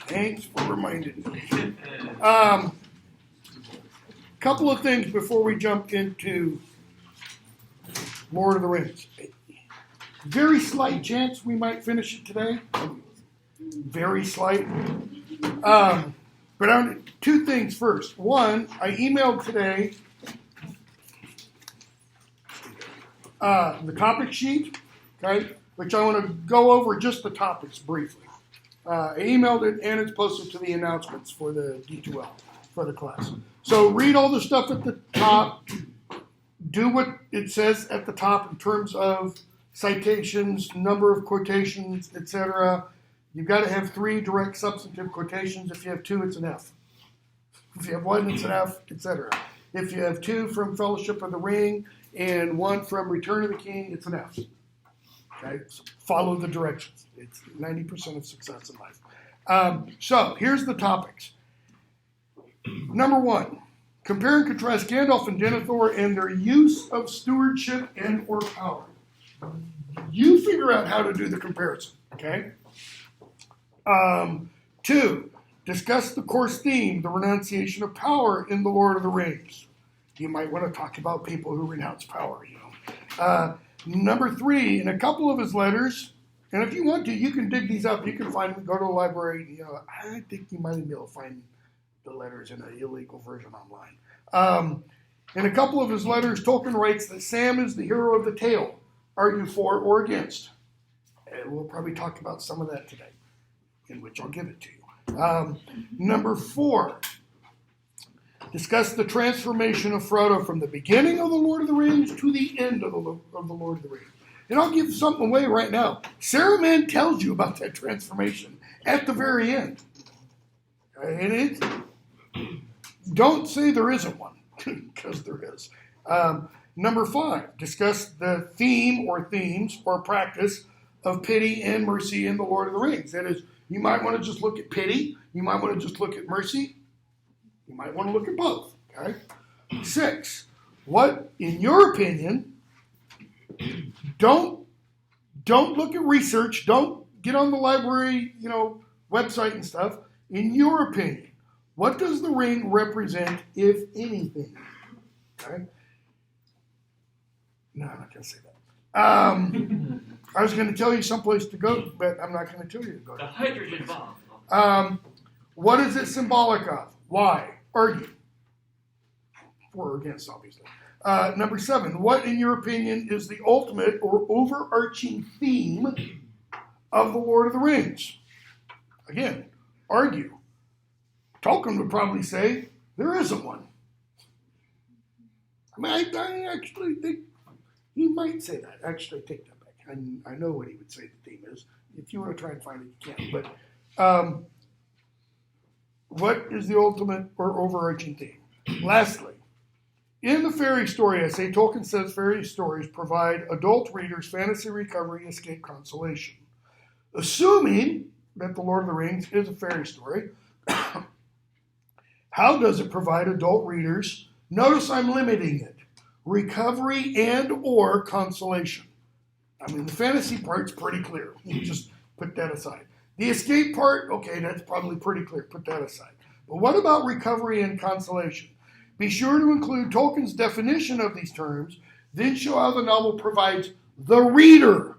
Thanks for reminding me. Couple of things before we jump into Lord of the Rings. Very slight chance we might finish it today. Very slight. But two things first. One, I emailed today the topic sheet, okay, which I want to go over just the topics briefly. I emailed it, and it's posted to the announcements for the D2L, for the class. So read all the stuff at the top. Do what it says at the top in terms of citations, number of quotations, etc. You've got to have 3 direct substantive quotations. If you have 2, it's an F. If you have 1, it's an F, etc. If you have 2 from Fellowship of the Ring and 1 from Return of the King, it's an F. Okay? So follow the directions. It's 90% of success in life. So here's the topics. Number 1, compare and contrast Gandalf and Denethor and their use of stewardship and or power. You figure out how to do the comparison, okay? 2, discuss the course theme, the renunciation of power in The Lord of the Rings. You might want to talk about people who renounce power, you know. Number 3, in a couple of his letters, and if you want to, you can dig these up. You can find them, go to the library. You know, I think you might be able to find the letters in an illegal version online. In a couple of his letters, Tolkien writes that Sam is the hero of the tale. Argue for or against. And we'll probably talk about some of that today, in which I'll give it to you. Number 4, discuss the transformation of Frodo from the beginning of The Lord of the Rings to the end of the Lord of the Rings. And I'll give something away right now. Saruman tells you about that transformation at the very end. And it's, don't say there isn't one, because there is. Number 5, discuss the theme or themes or practice of pity and mercy in The Lord of the Rings. That is, you might want to just look at pity. You might want to just look at mercy. You might want to look at both. Okay. 6, what, in your opinion, don't look at research. Don't get on the library, website and stuff. In your opinion, what does the ring represent, if anything? Okay. No, I'm not going to say that. I was going to tell you someplace to go, but I'm not going to tell you to go. The hydrogen bomb. What is it symbolic of? Why? Argue. For or against, obviously. Number 7, what, in your opinion, is the ultimate or overarching theme of The Lord of the Rings? Again, argue. Tolkien would probably say, there isn't one. I mean, I actually think he might say that. Actually, take that back. I know what he would say the theme is. If you want to try and find it, you can. But what is the ultimate or overarching theme? Lastly, in the fairy story essay, Tolkien says fairy stories provide adult readers fantasy recovery, escape, consolation. Assuming that The Lord of the Rings is a fairy story, how does it provide adult readers, notice I'm limiting it, recovery and or consolation? I mean, the fantasy part's pretty clear. You just put that aside. The escape part, okay, that's probably pretty clear. Put that aside. But what about recovery and consolation? Be sure to include Tolkien's definition of these terms, then show how the novel provides the reader,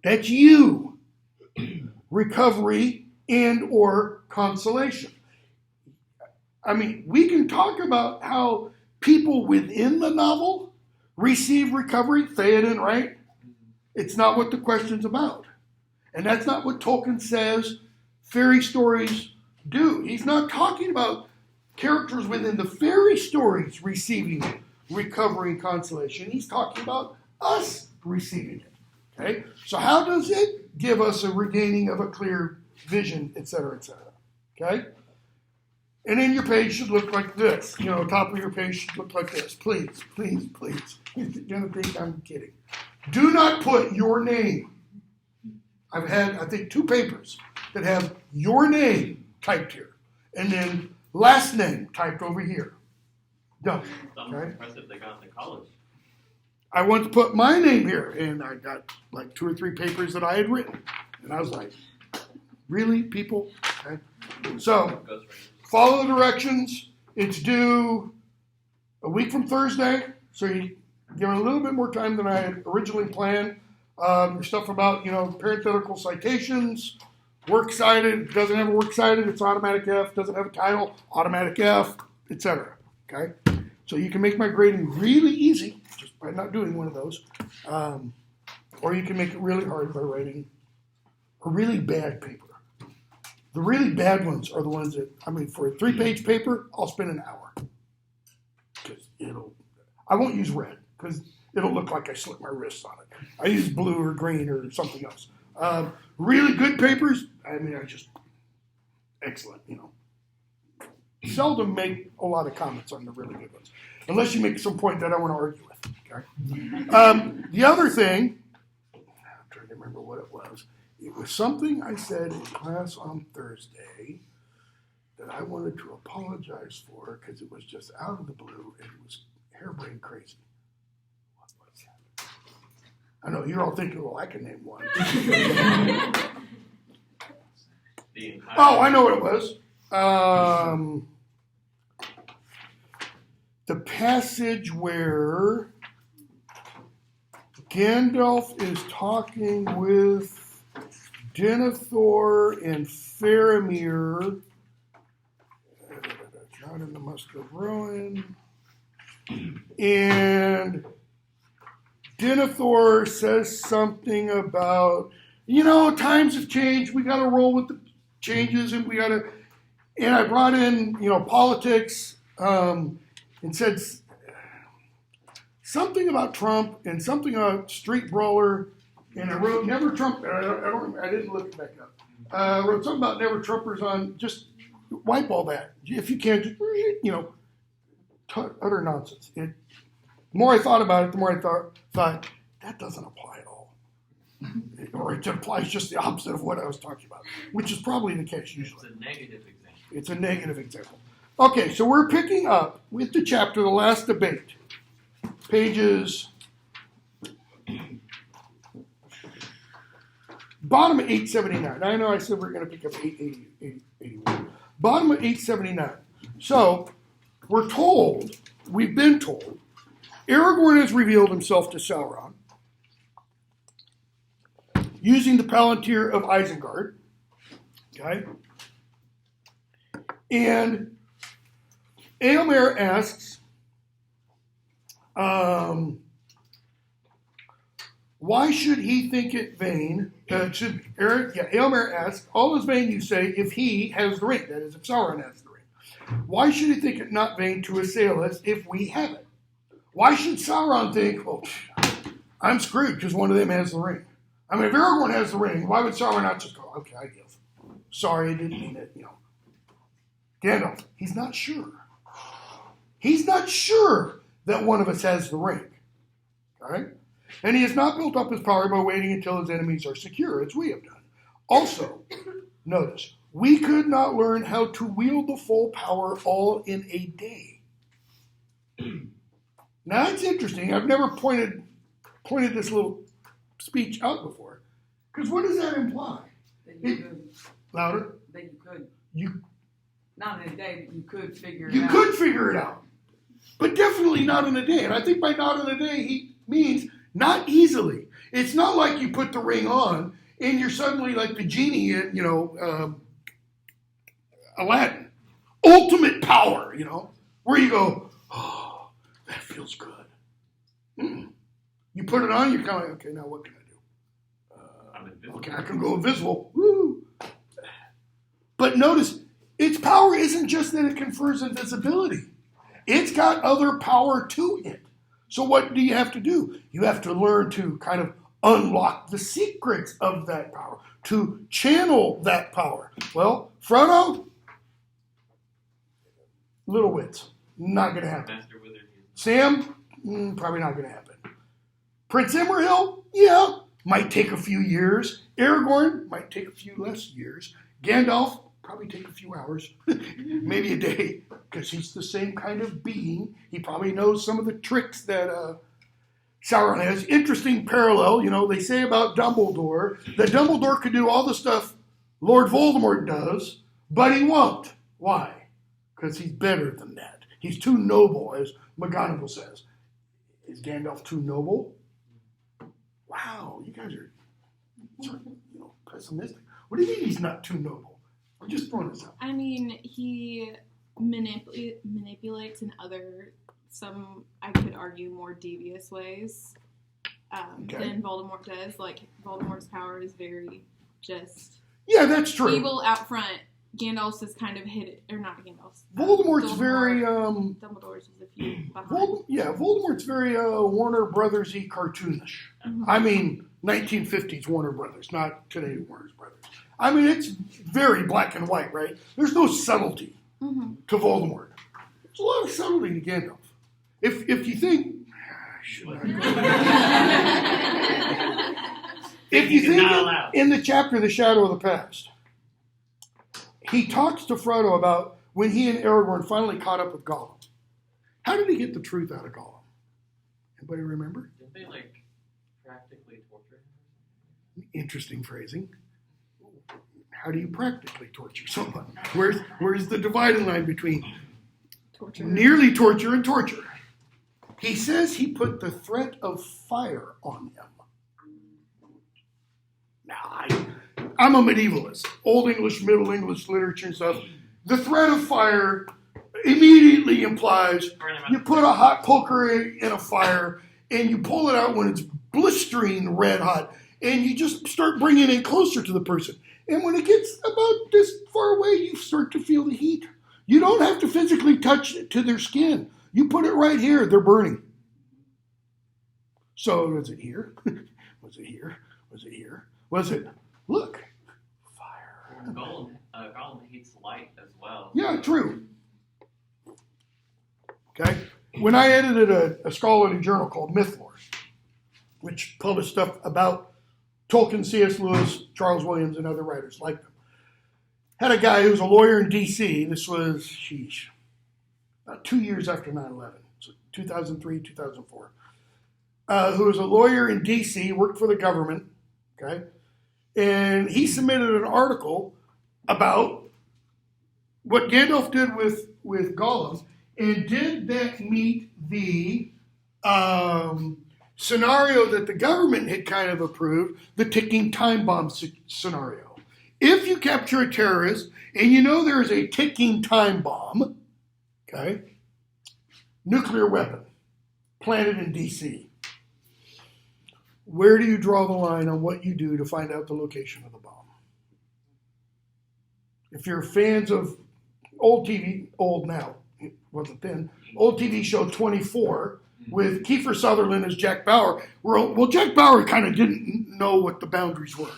that's you, recovery and or consolation. I mean, we can talk about how people within the novel receive recovery. Theoden, right? It's not what the question's about. And that's not what Tolkien says fairy stories do. He's not talking about characters within the fairy stories receiving recovery and consolation. He's talking about us receiving it. Okay? So how does it give us a regaining of a clear vision, et cetera, et cetera? Okay? And then your page should look like this. Top of your page should look like this. Please, please, please. You're going to think I'm kidding. Do not put your name. I've had, I think, 2 papers that have your name typed here. And then last name typed over here. Don't. Okay? Impressive they got to college. I want to put my name here. And I got like 2 or 3 papers that I had written. And I was like, really, people? Okay. So, Ghost Riders. follow the directions. It's due a week from Thursday, so you give it a little bit more time than I had originally planned. Stuff about, parenthetical citations, works cited, doesn't have a works cited, it's automatic F, doesn't have a title, automatic F, etc. Okay? So you can make my grading really easy just by not doing one of those. Or you can make it really hard by writing a really bad paper. The really bad ones are the ones that, for a 3-page paper, I'll spend an hour. Because I won't use red, because it'll look like I slit my wrists on it. I use blue or green or something else. Really good papers, excellent, Seldom make a lot of comments on the really good ones. Unless you make some point that I want to argue with, okay? The other thing, I'm trying to remember what it was. It was something I said in class on Thursday that I wanted to apologize for because it was just out of the blue and it was harebrained crazy. What was that? I know you're all thinking, well, I can name one. Oh, I know what it was. The passage where Gandalf is talking with Denethor and Faramir. Not in the Muster of Ruin. And Denethor says something about, times have changed. We got to roll with the changes, and and I brought in, politics, and said something about Trump and something about street brawler, and I wrote never Trump. I didn't look it back up. I wrote something about never Trumpers on. Just wipe all that if you can. Just utter nonsense. The more I thought about it, the more I thought that doesn't apply at all, or it applies just the opposite of what I was talking about, which is probably the case usually. It's a negative example. Okay, so we're picking up with the chapter, The Last Debate, pages bottom of 879. I know I said we're going to pick up 881. Bottom of 879. So we've been told, Aragorn has revealed himself to Sauron using the Palantir of Isengard. Okay? And Eomer asks, why should he think it vain? Eomer asks, all is vain, you say, if he has the ring. That is, if Sauron has the ring. Why should he think it not vain to assail us if we have it? Why should Sauron think, I'm screwed because one of them has the ring? If Aragorn has the ring, why would Sauron not just go, okay, I give. Sorry, I didn't mean it, Gandalf, he's not sure. He's not sure that one of us has the ring. All right? And he has not built up his power by waiting until his enemies are secure, as we have done. Also, notice, we could not learn how to wield the full power all in a day. Now, that's interesting. I've never pointed this little speech out before. Because what does that imply? That you could. Louder? That you could. You Not in a day, but you could figure it out. You could figure it out. But definitely not in a day. And I think by not in a day, he means not easily. It's not like you put the ring on and you're suddenly like the genie in, Aladdin. Ultimate power, where you go, oh, that feels good. You put it on, you're kind of like, okay, now what can I do? Okay, I can go invisible. Woo! But notice, its power isn't just that it confers invisibility. It's got other power to it. So what do you have to do? You have to learn to kind of unlock the secrets of that power, to channel that power. Well, Frodo, little wits. Not going to happen. Sam, probably not going to happen. Prince Imrahil, yeah, might take a few years. Aragorn might take a few less years. Gandalf, probably take a few hours, maybe a day, because he's the same kind of being. He probably knows some of the tricks that Sauron has. Interesting parallel, they say about Dumbledore that Dumbledore could do all the stuff Lord Voldemort does, But he won't. Why? Because he's better than that. He's too noble, as McGonagall says. Is Gandalf too noble? Wow, you guys are sort of, pessimistic. What do you mean he's not too noble? I'm just throwing this out. I mean, he manipulates in some, I could argue, more devious ways than Voldemort does. Like, Voldemort's power is very just that's true. evil out front. Gandalf's is kind of hidden, or not Gandalf's. Voldemort's very Dumbledore's is a few behind. Voldemort's very Warner Brothers-y cartoonish. Mm-hmm. I mean, 1950s Warner Brothers, not today Warner Brothers. I mean, it's very black and white, right? There's no subtlety to Voldemort. There's a lot of subtlety to Gandalf. If you think, if you think in the chapter The Shadow of the Past, he talks to Frodo about when he and Aragorn finally caught up with Gollum. How did he get the truth out of Gollum? Anybody remember? Didn't they practically torture him? Interesting phrasing. How do you practically torture someone? Where's the dividing line between Torture. Nearly torture and torture? He says he put the threat of fire on him. Now, I'm a medievalist. Old English, Middle English literature and stuff. The threat of fire immediately implies you put a hot poker in a fire and you pull it out when it's blistering red hot and you just start bringing it closer to the person. And when it gets about this far away, you start to feel the heat. You don't have to physically touch it to their skin. You put it right here, they're burning. So was it here? Was it here? Was it here? Was it, look, fire. Gollum hates light as well. Yeah, true. Okay? When I edited a scholarly journal called Mythlore, which published stuff about Tolkien, C.S. Lewis, Charles Williams, and other writers like them, had a guy who was a lawyer in D.C. This was, about 2 years after 9/11, so 2003, 2004, who was a lawyer in D.C., worked for the government, okay? And he submitted an article about what Gandalf did with Gollum, and did that meet the scenario that the government had kind of approved, the ticking time bomb scenario. If you capture a terrorist and you know there is a ticking time bomb, okay, nuclear weapon planted in D.C., where do you draw the line on what you do to find out the location of the bomb? If you're fans of old TV, old now, it wasn't then, old TV show 24 with Kiefer Sutherland as Jack Bauer, well, Jack Bauer kind of didn't know what the boundaries were.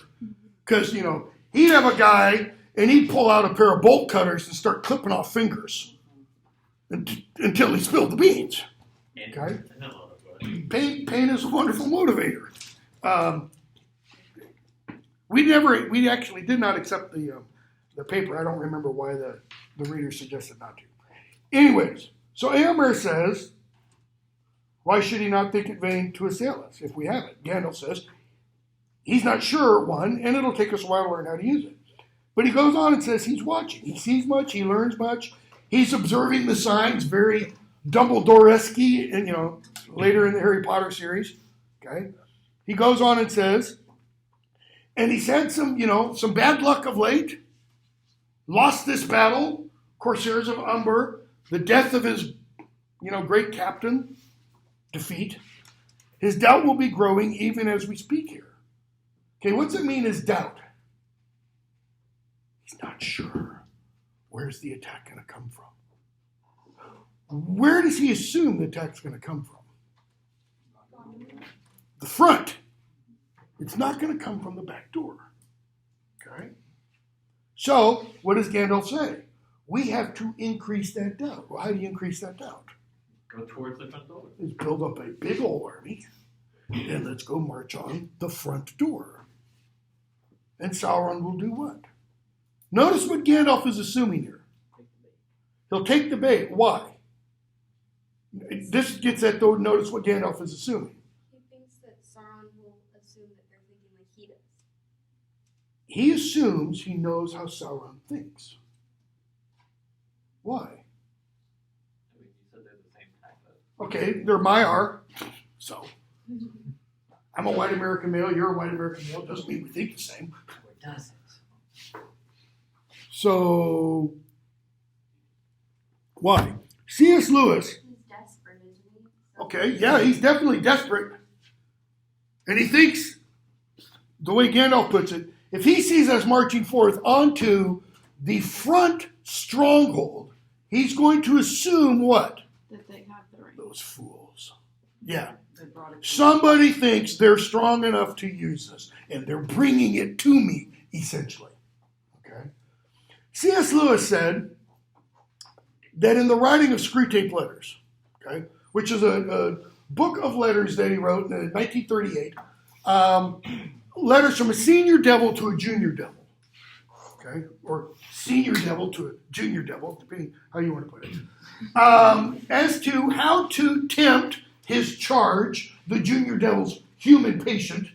Because, he'd have a guy and he'd pull out a pair of bolt cutters and start clipping off fingers until he spilled the beans. Okay? Pain is a wonderful motivator. We actually did not accept the paper. I don't remember why the reader suggested not to. Anyways, so Éomer says, why should he not think it vain to assail us if we have it? Gandalf says, he's not sure, one, and it'll take us a while to learn how to use it. But he goes on and says he's watching. He sees much, he learns much. He's observing the signs, very Dumbledore-esque, and later in the Harry Potter series. Okay, he goes on and says, and he's had some bad luck of late. Lost this battle, Corsairs of Umber, the death of his, great captain, defeat. His doubt will be growing even as we speak here. Okay, what's it mean, his doubt? He's not sure. Where's the attack going to come from? Where does he assume the attack's going to come from? The front. It's not going to come from the back door. Okay? So, what does Gandalf say? We have to increase that doubt. Well, how do you increase that doubt? Go towards the front door. Let's build up a big old army, and let's go march on the front door. And Sauron will do what? Notice what Gandalf is assuming here. He'll take the bait. Why? This gets at, though, notice what Gandalf is assuming. He thinks that Sauron will assume that they're thinking like he does. He assumes he knows how Sauron thinks. Why? I mean, you said they're the same type of. Okay, they're Maiar, so. I'm a white American male, you're a white American male, doesn't mean we think the same. Or does it? So, why? C.S. Lewis, He's desperate, isn't he? So okay, yeah, he's definitely desperate. And he thinks, the way Gandalf puts it, if he sees us marching forth onto the front stronghold, he's going to assume what? That they have the ring. Those fools. Yeah. They brought it. Somebody thinks they're strong enough to use this, and they're bringing it to me, essentially. Okay. C.S. Lewis said that in the writing of Screwtape Letters, okay, which is a book of letters that he wrote in 1938, letters from a senior devil to a junior devil, okay, or senior devil to a junior devil, depending how you want to put it, as to how to tempt his charge, the junior devil's human patient,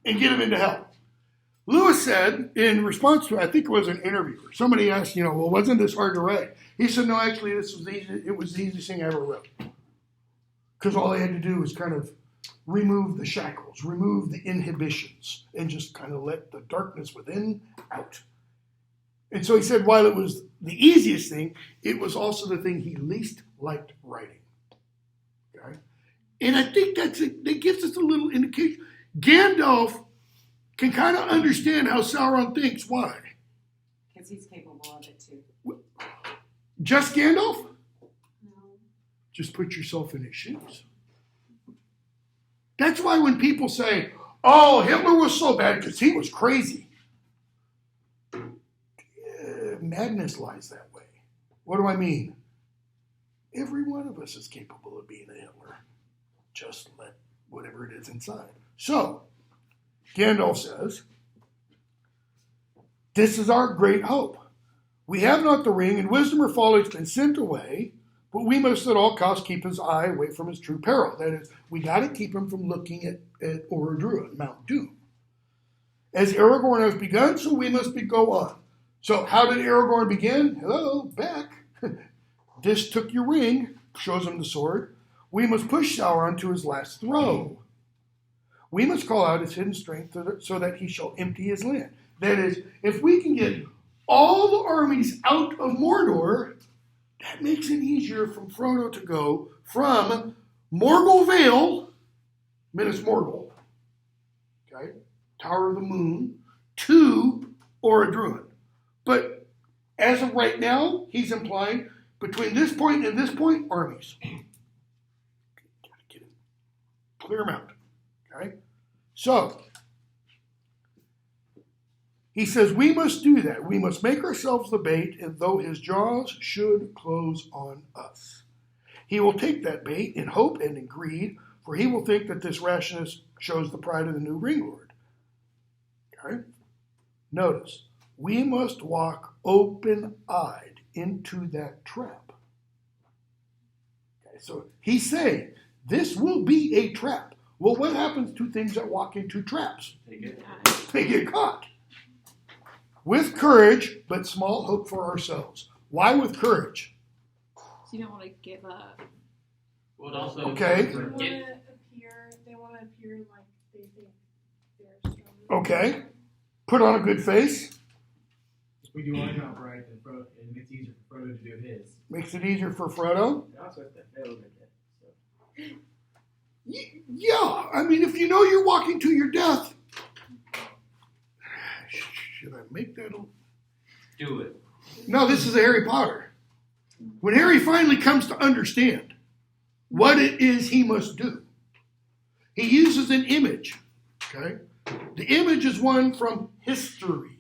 and get him into hell. Lewis said, in response to, I think it was an interviewer, somebody asked, well, wasn't this hard to write? He said, no, actually, this was easy. It was the easiest thing I ever wrote. Because all I had to do was kind of remove the shackles, remove the inhibitions, and just kind of let the darkness within out. And so he said, while it was the easiest thing, it was also the thing he least liked writing. Okay? And I think that gives us a little indication. Gandalf can kind of understand how Sauron thinks. Why? Because he's capable of it too. Just Gandalf? no. Just put yourself in his shoes. That's why when people say, oh, Hitler was so bad because he was crazy. Madness lies that way. What do I mean? Every one of us is capable of being a Hitler. Just let whatever it is inside. So, Gandalf says, this is our great hope. We have not the ring, and wisdom or folly has been sent away, but we must at all costs keep his eye away from his true peril. That is, we got to keep him from looking at Orodruin, Mount Doom. As Aragorn has begun, so we must go on. So how did Aragorn begin? Hello, back. This took your ring, shows him the sword. We must push Sauron to his last throw. We must call out his hidden strength so that he shall empty his land. That is, if we can get all the armies out of Mordor, that makes it easier for Frodo to go from Morgul Vale, Minas Morgul, okay, Tower of the Moon, to Orodruin. But as of right now, he's implying between this point and this point, armies. Gotta get it. Clear them out. Okay? So, he says, we must do that. We must make ourselves the bait, and though his jaws should close on us. He will take that bait in hope and in greed, for he will think that this rashness shows the pride of the new ring lord. Okay? Notice, we must walk open-eyed into that trap. Okay, so he's saying, this will be a trap. Well, what happens to things that walk into traps? They get caught. With courage, but small hope for ourselves. Why with courage? So you don't want to give up. Well, also, Okay. They want Get, to appear like they think they're strong. Okay. Put on a good face. If we do our job right, then Frodo, it makes it easier for Frodo to do his. Makes it easier for Frodo. And also, if that fails, they get. So. Yeah. I mean, if you know you're walking to your death. Should I make that? do it. No, this is a Harry Potter. When Harry finally comes to understand what it is he must do, he uses an image. Okay? The image is one from history.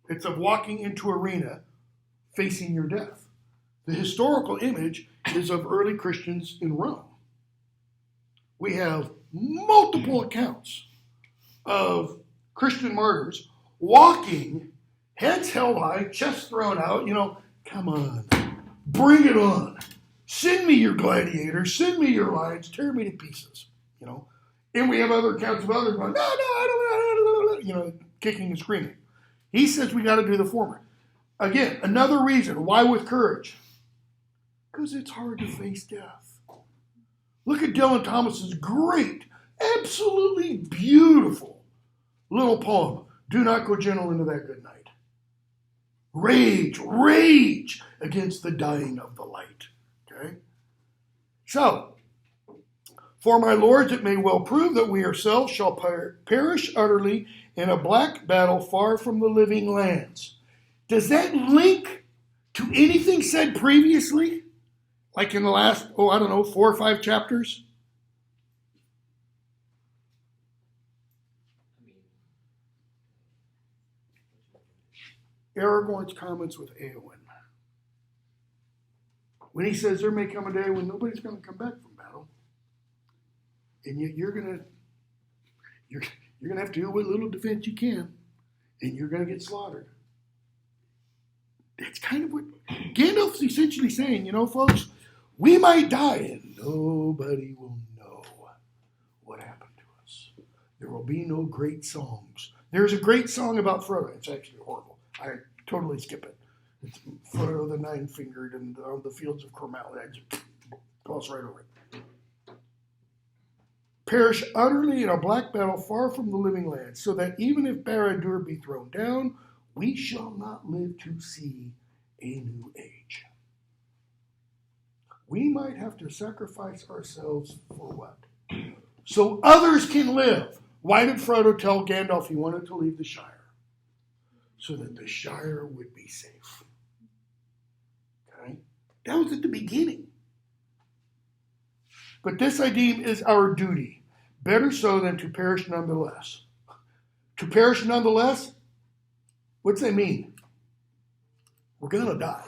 It's of walking into arena facing your death. The historical image is of early Christians in Rome. We have multiple accounts of Christian martyrs walking, heads held high, chest thrown out, come on, bring it on. Send me your gladiators, send me your lions, tear me to pieces, And we have other accounts of others going, no, I don't, kicking and screaming. He says we got to do the former. Again, another reason. Why with courage? Because it's hard to face death. Look at Dylan Thomas's great, absolutely beautiful little poem, Do Not Go Gentle into That Good Night. Rage, rage against the dying of the light. Okay? So, for my lords, it may well prove that we ourselves shall perish utterly in a black battle far from the living lands. Does that link to anything said previously? Like in the last, 4 or 5 chapters? Aragorn's comments with Eowyn. When he says there may come a day when nobody's going to come back from battle, and you're going to have to do what little defense you can, and you're going to get slaughtered. That's kind of what Gandalf's essentially saying. Folks, we might die, and nobody will know what happened to us. There will be no great songs. There's a great song about Frodo. It's actually horrible. I totally skip it. It's Frodo the Nine-Fingered and on the fields of Cornwall. I just gloss right over it. Perish utterly in a black battle far from the living land, so that even if Barad-dûr be thrown down, we shall not live to see a new age. We might have to sacrifice ourselves for what? So others can live. Why did Frodo tell Gandalf he wanted to leave the Shire? So that the Shire would be safe. Okay? That was at the beginning. But this I deem is our duty. Better so than to perish nonetheless. To perish nonetheless? What's that mean? We're going to die.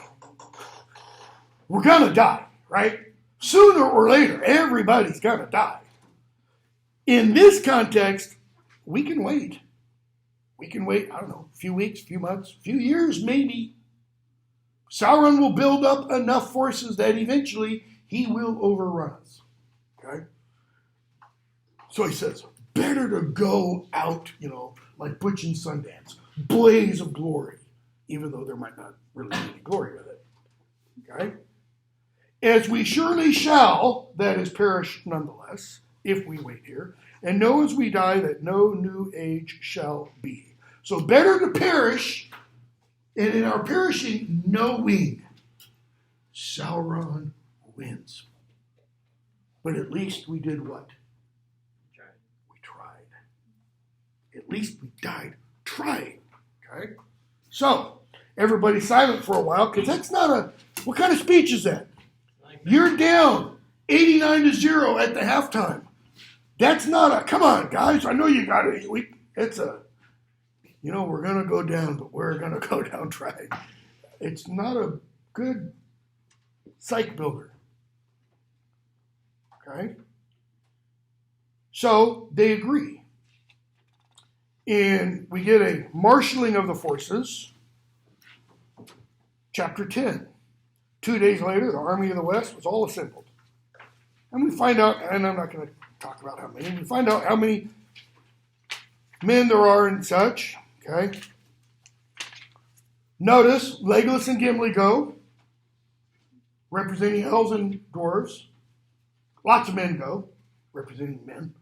We're going to die, right? Sooner or later, everybody's going to die. In this context, we can wait. We can wait, a few weeks, few months, few years maybe. Sauron will build up enough forces that eventually he will overrun us. Okay? So he says, better to go out, like Butch and Sundance, blaze of glory, even though there might not really be any glory with it. Okay? As we surely shall, that is, perish nonetheless, if we wait here, and know as we die that no new age shall be. So better to perish, and in our perishing, knowing Sauron wins. But at least we did what? We tried. At least we died trying. Okay? So, everybody's silent for a while, because that's not what kind of speech is that? You're down 89-0 at the halftime. That's not come on, guys, I know you got it. It's we're going to go down, but we're going to go down trying. It's not a good psych builder. Okay? So they agree. And we get a marshaling of the forces. Chapter 10. 2 days later, the army of the West was all assembled. And we find out, and I'm not going to talk about how many, we find out how many men there are and such. Okay? Notice, Legolas and Gimli go, representing elves and dwarves. Lots of men go, representing men.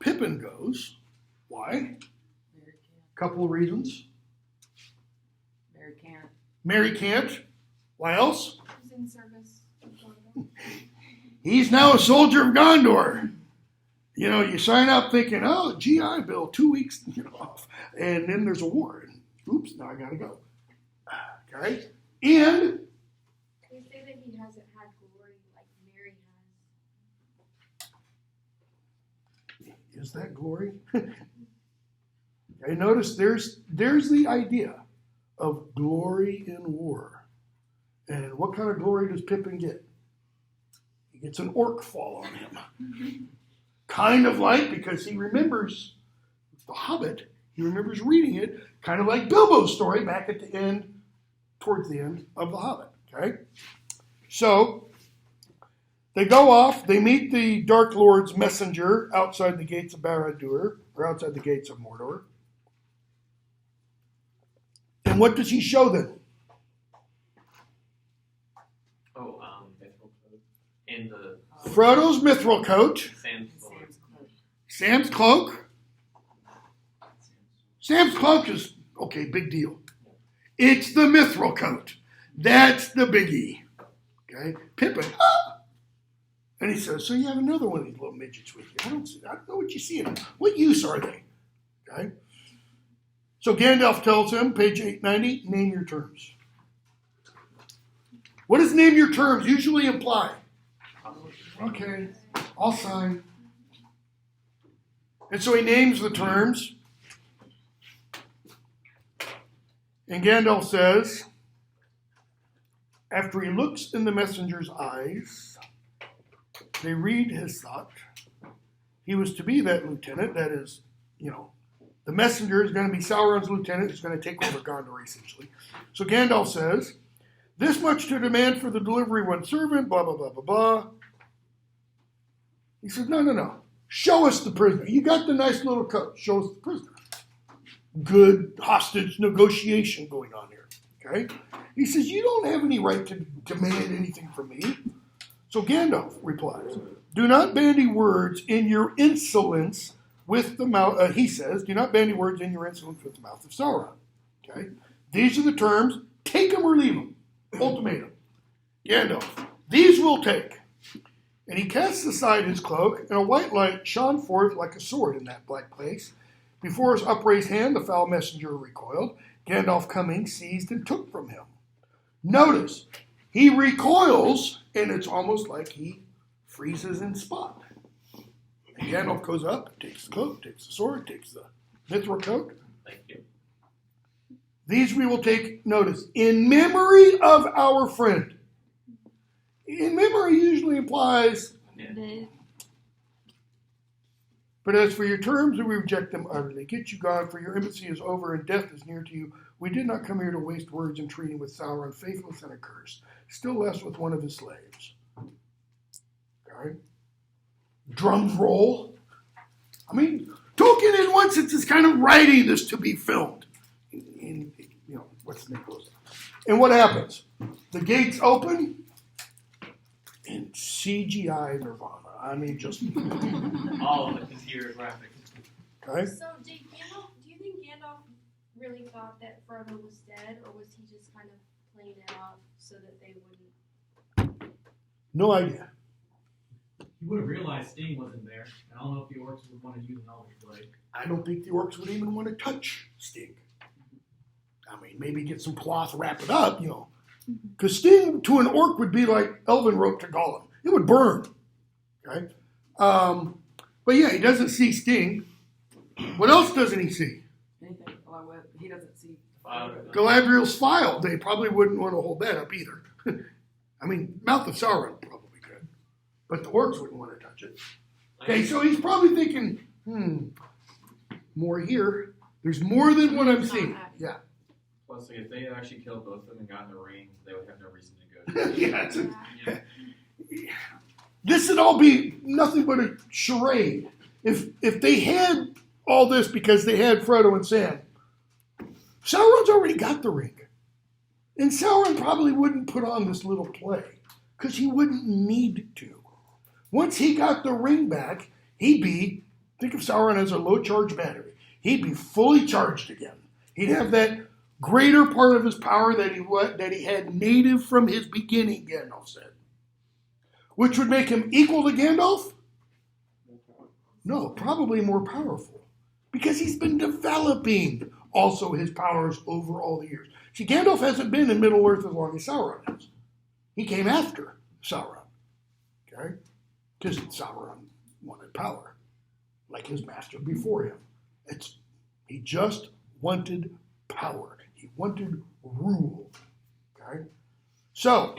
Pippin goes. Why? Couple of reasons. Mary can't. Why else? He's in service of Gondor. He's now a soldier of Gondor. You sign up thinking, GI Bill, 2 weeks off. And then there's a war. And, oops, now I got to go. Okay? And They say that he hasn't had glory like Mary has. is that glory? Okay, notice there's the idea of glory in war. And what kind of glory does Pippin get? He gets an orc fall on him. Kind of like, because he remembers The Hobbit, he remembers reading it, kind of like Bilbo's story back at the end, towards the end of The Hobbit. Okay? So, they go off, they meet the Dark Lord's messenger outside the gates of Barad-dûr, or outside the gates of Mordor. And what does he show them? Oh, mithril coat. And the Frodo's mithril coat, Sam's sword. Sam's cloak. Sam's cloak is, okay, big deal. It's the mithril coat. That's the biggie. Okay? Pippin, ah! And he says, so you have another one of these little midgets with you. I don't know what you see in them. What use are they? Okay? So Gandalf tells him, page 890, name your terms. What does name your terms usually imply? Okay, I'll sign. And so he names the terms. And Gandalf says, after he looks in the messenger's eyes, they read his thought. He was to be that lieutenant, that is, the messenger is going to be Sauron's lieutenant, who's going to take over Gondor, essentially. So Gandalf says, this much to demand for the delivery of one servant, blah, blah, blah, blah, blah. He says, no. Show us the prisoner. You got the nice little coat. Show us the prisoner. Good hostage negotiation going on here. Okay? He says, you don't have any right to demand anything from me. So Gandalf replies, do not bandy words in your insolence with the mouth, he says, do not bandy words in your insolence with the mouth of Sauron. Okay? These are the terms, take them or leave them. Ultimatum. Gandalf, these will take. And he cast aside his cloak, and a white light shone forth like a sword in that black place. Before his upraised hand, the foul messenger recoiled. Gandalf coming, seized and took from him. Notice, he recoils, and it's almost like he freezes in spot. And Gandalf goes up, takes the cloak, takes the sword, takes the mithril coat. Thank you. These we will take, notice, in memory of our friend. In memory usually implies, but as for your terms, we reject them utterly. Get you gone, for your embassy is over and death is near to you. We did not come here to waste words in treating with Sauron, faithless and accursed, still less with one of his slaves. Okay? Drums roll. I mean, Tolkien in one sense is kind of writing this to be filmed. What's the name goes? And what happens? The gates open and CGI Nirvana. I mean, just All of it is here graphics. okay. So, did Gandalf? Do you think Gandalf really thought that Frodo was dead, or was he just kind of playing it off so that they wouldn't? No idea. He would have realized Sting wasn't there. I don't know if the orcs would want to use an Elvish blade. I don't think the orcs would even want to touch Sting. I mean, maybe get some cloth, wrap it up, Because Sting to an orc would be like elven rope to Gollum. It would burn. Okay? But yeah, he doesn't see Sting. What else doesn't he see? Anything along with, he doesn't see. Galadriel's file. They probably wouldn't want to hold that up either. I mean, Mouth of Sauron probably could. But the orcs wouldn't want to touch it. Okay, so he's probably thinking, more here. There's more than what I'm seeing. Yeah. Plus, if they had actually killed both of them and gotten the rings, they would have no reason to go. Yeah, this would all be nothing but a charade. If they had all this because they had Frodo and Sam, Sauron's already got the ring. And Sauron probably wouldn't put on this little play because he wouldn't need to. Once he got the ring back, he'd be, think of Sauron as a low-charge battery. He'd be fully charged again. He'd have that greater part of his power that he had native from his beginning, Gandalf said. Which would make him equal to Gandalf? No, probably more powerful. Because he's been developing also his powers over all the years. See, Gandalf hasn't been in Middle-earth as long as Sauron has. He came after Sauron. Okay? Because Sauron wanted power. Like his master before him. He just wanted power. He wanted rule. Okay? So,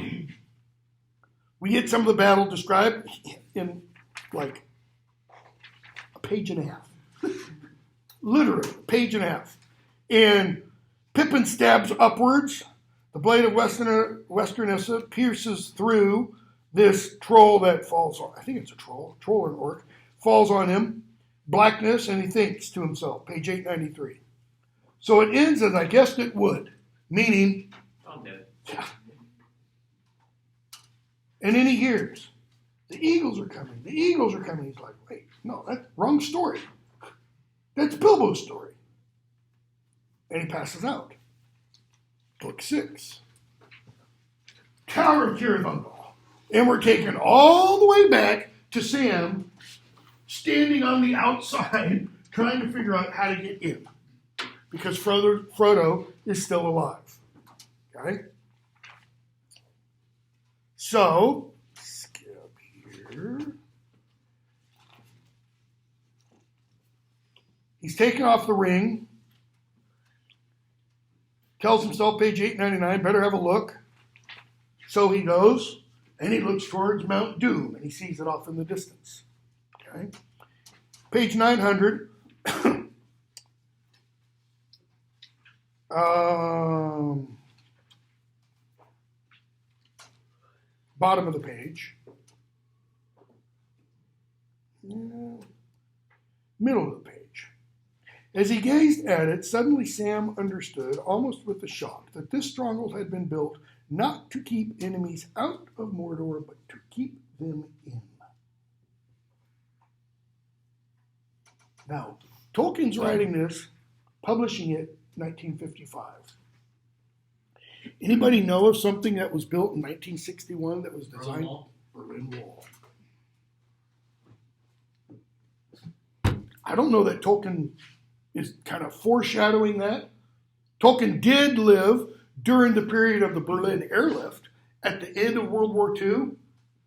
we get some of the battle described in like a page and a half. Literally, a page and a half. And Pippin stabs upwards. The blade of Westernessa pierces through this troll that falls on. I think it's a troll or an orc. Falls on him. Blackness, and he thinks to himself. Page 893. So it ends as I guessed it would. Meaning, I'm dead. and then he hears, the eagles are coming. The eagles are coming. He's like, wait, no, that's wrong story. That's Bilbo's story. And he passes out. Book 6. Tower of Kirithundal. And we're taken all the way back to Sam standing on the outside trying to figure out how to get in. Because Frodo is still alive. Okay? So, skip here. He's taken off the ring. Tells himself, page 899, better have a look. So he goes, and he looks towards Mount Doom, and he sees it off in the distance. Okay? Page 900. Bottom of the page. Middle of the page. As he gazed at it, suddenly Sam understood, almost with a shock, that this stronghold had been built not to keep enemies out of Mordor, but to keep them in. Now, Tolkien's writing this, publishing it 1955. Anybody know of something that was built in 1961 that was designed? Berlin Wall. I don't know that Tolkien is kind of foreshadowing that. Tolkien did live during the period of the Berlin airlift at the end of World War II. You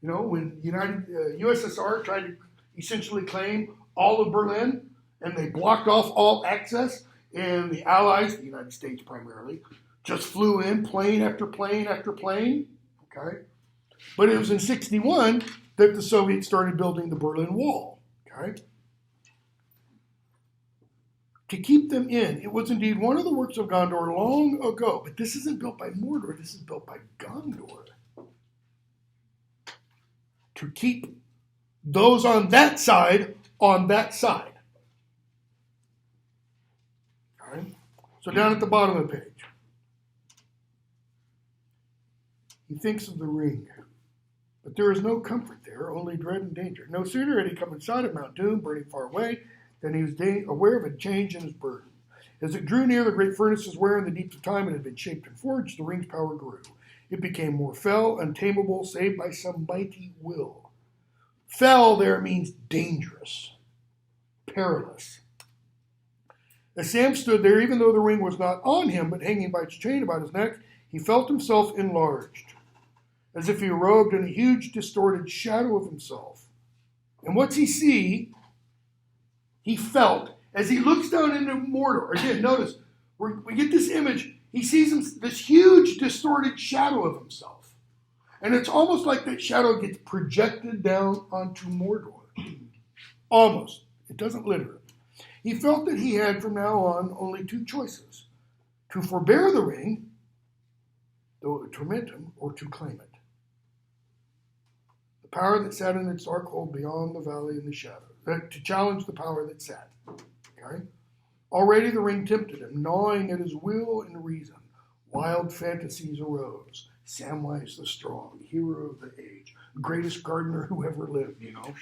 know, when USSR tried to essentially claim all of Berlin, and they blocked off all access, and the Allies, the United States primarily, just flew in plane after plane after plane. Okay, but it was in '61 that the Soviets started building the Berlin Wall. Okay. To keep them in. It was indeed one of the works of Gondor long ago, but this isn't built by Mordor, this is built by Gondor. To keep those on that side. Okay? So down at the bottom of the page, he thinks of the ring, but there is no comfort there, only dread and danger. No sooner had he come inside of Mount Doom, burning far away, then he was aware of a change in his burden. As it drew near the great furnaces where in the deeps of time it had been shaped and forged, the ring's power grew. It became more fell, untamable, save by some mighty will. Fell there means dangerous, perilous. As Sam stood there, even though the ring was not on him, but hanging by its chain about his neck, he felt himself enlarged, as if he robed in a huge, distorted shadow of himself. And what's he see? He felt, as he looks down into Mordor, again, notice, we get this image, he sees this huge distorted shadow of himself. And it's almost like that shadow gets projected down onto Mordor. Almost. It doesn't literally. He felt that he had from now on only two choices. To forbear the ring, though it would torment him, or to claim it. The power that sat in its dark hold beyond the valley and the shadow. To challenge the power that sat. Okay? Already the ring tempted him, gnawing at his will and reason. Wild fantasies arose. Samwise the Strong, hero of the age, greatest gardener who ever lived, you know.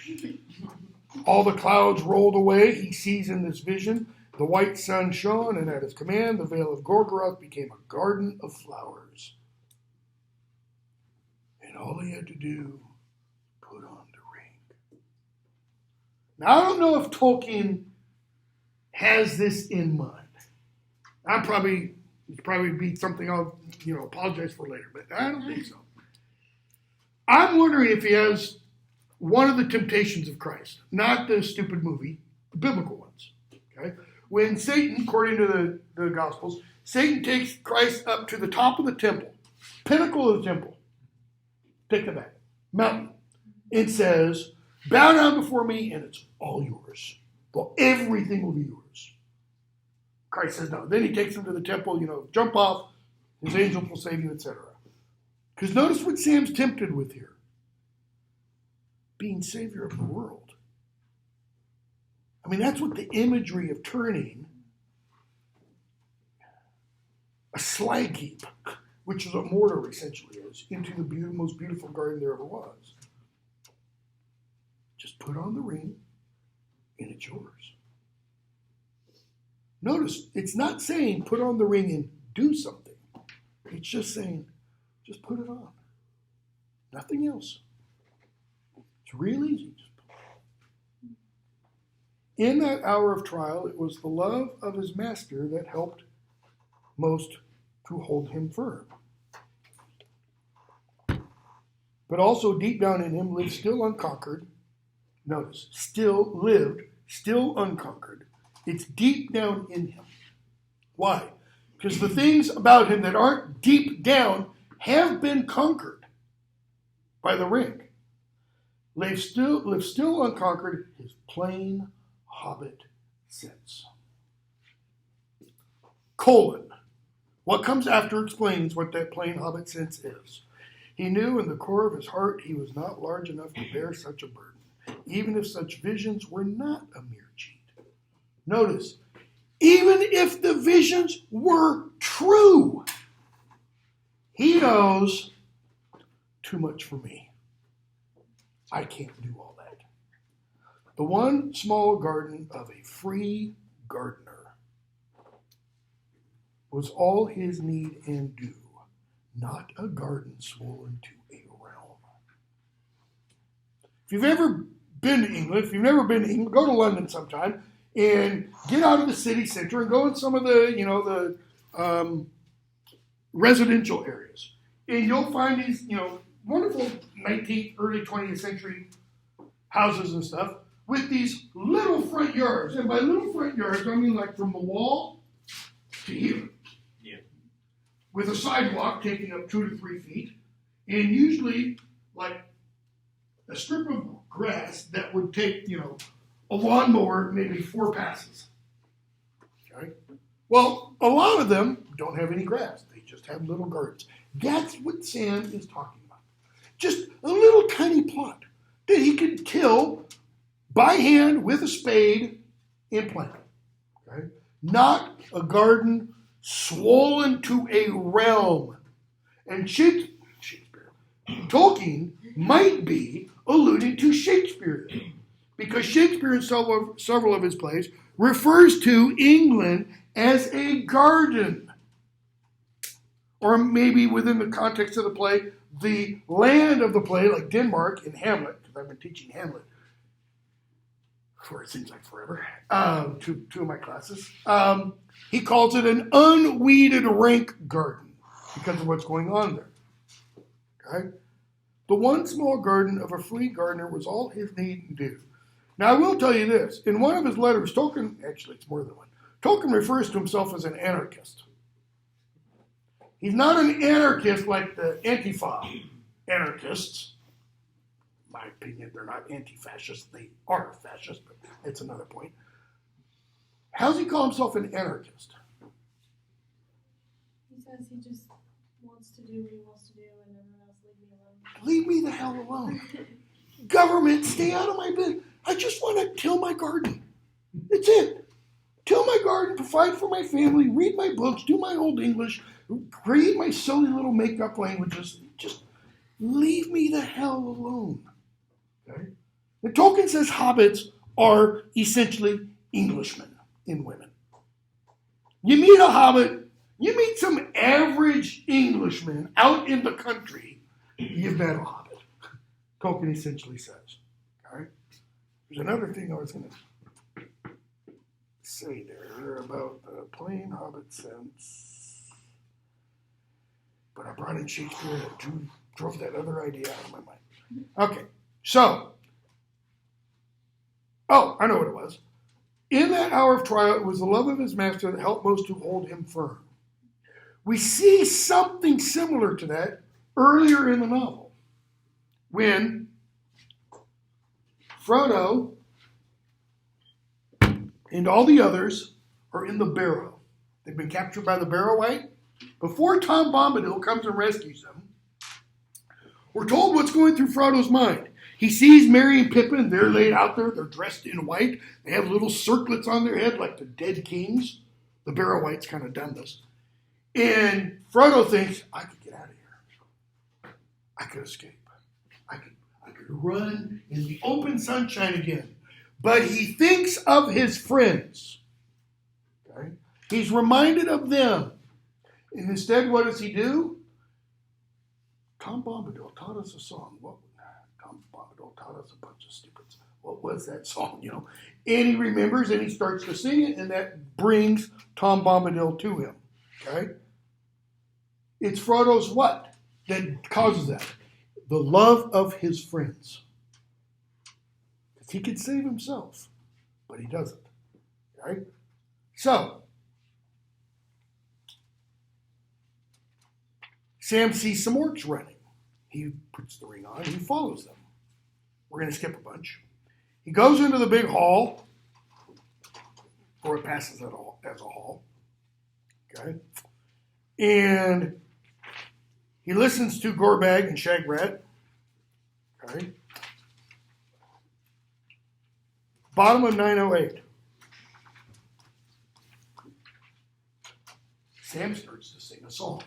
All the clouds rolled away. He sees in this vision. The white sun shone, and at his command, the Vale of Gorgoroth became a garden of flowers. And all he had to do, put on the ring. Now, I don't know if Tolkien has this in mind. It's probably be something I'll, apologize for later, but I don't think so. I'm wondering if he has one of the temptations of Christ, not the stupid movie, the biblical ones. Okay, when Satan, according to the Gospels, Satan takes Christ up to the top of the temple, pinnacle of the temple. Take it back, mountain. It says, "Bow down before me, and it's all yours. Well, everything will be yours." Christ says no. Then he takes him to the temple, jump off, his angels will save you, etc. Because notice what Sam's tempted with here. Being savior of the world. I mean, that's what the imagery of turning a slag heap, which is what mortar essentially is, into the most beautiful garden there ever was. Just put on the ring, and it's yours. Notice, it's not saying put on the ring and do something. It's just saying, just put it on. Nothing else. It's real easy. In that hour of trial, it was the love of his master that helped most to hold him firm. But also deep down in him lived still unconquered. Notice, still lived, still unconquered. It's deep down in him. Why? Because the things about him that aren't deep down have been conquered by the ring. Live still unconquered, his plain hobbit sense. What comes after explains what that plain hobbit sense is. He knew in the core of his heart he was not large enough to bear such a burden, even if such visions were not a mere cheat. Notice, even if the visions were true, he knows too much for me. I can't do all that. The one small garden of a free gardener was all his need and due, not a garden swollen to a realm. If you've ever been to England, if you've never been to England, go to London sometime and get out of the city center and go in some of the residential areas. And you'll find these, wonderful 19th, early 20th century houses and stuff with these little front yards. And by little front yards, I mean like from the wall to here. Yeah. With a sidewalk taking up 2 to 3 feet. And usually like a strip of grass that would take, a lawnmower, maybe 4 passes. Okay? Well, a lot of them don't have any grass. They just have little gardens. That's what Sam is talking about. Just a little tiny plot that he could till by hand with a spade and plant. Okay? Not a garden swollen to a realm. And Shakespeare, Tolkien might be alluding to Shakespeare, because Shakespeare in several of his plays refers to England as a garden. Or maybe within the context of the play, the land of the play, like Denmark in Hamlet, because I've been teaching Hamlet for it seems like forever, two of my classes. He calls it an unweeded rank garden because of what's going on there. Okay? The one small garden of a free gardener was all his need and due. Now, I will tell you this. In one of his letters, Tolkien, actually it's more than one, Tolkien refers to himself as an anarchist. He's not an anarchist like the Antifa anarchists. In my opinion, they're not anti-fascist. They are fascist, but it's another point. How does he call himself an anarchist? He says he just wants to do what he wants to do and everyone else leave me alone. Leave me the hell alone. Government, stay out of my business. I just want to till my garden. That's it. Till my garden, provide for my family, read my books, do my old English, create my silly little make-up languages. Just leave me the hell alone. Okay? And Tolkien says hobbits are essentially Englishmen in women. You meet a hobbit, you meet some average Englishman out in the country, you've met a hobbit. Tolkien essentially says. Okay? There's another thing I was going to say there about the plain hobbit sense. But I brought in Shakespeare that drove that other idea out of my mind. Okay, so, I know what it was. In that hour of trial, it was the love of his master that helped most to hold him firm. We see something similar to that earlier in the novel, when Frodo and all the others are in the barrow. They've been captured by the Barrow-wight. Before Tom Bombadil comes and rescues them, we're told what's going through Frodo's mind. He sees Merry and Pippin. They're laid out there. They're dressed in white. They have little circlets on their head like the dead kings. The Barrow-wights kind of done this. And Frodo thinks, I could get out of here. I could escape. I could run in the open sunshine again. But he thinks of his friends. Okay? He's reminded of them. And instead, what does he do? Tom Bombadil taught us a song. Tom Bombadil taught us a bunch of stupid stuff. What was that song, And he remembers and he starts to sing it, and that brings Tom Bombadil to him. Okay? It's Frodo's what that causes that? The love of his friends. Because he could save himself, but he doesn't. Okay? So, Sam sees some orcs running. He puts the ring on. He follows them. We're going to skip a bunch. He goes into the big hall, or it passes as a hall. Okay? And he listens to Gorbag and Shagrat. Okay? Bottom of 908. Sam starts to sing a song.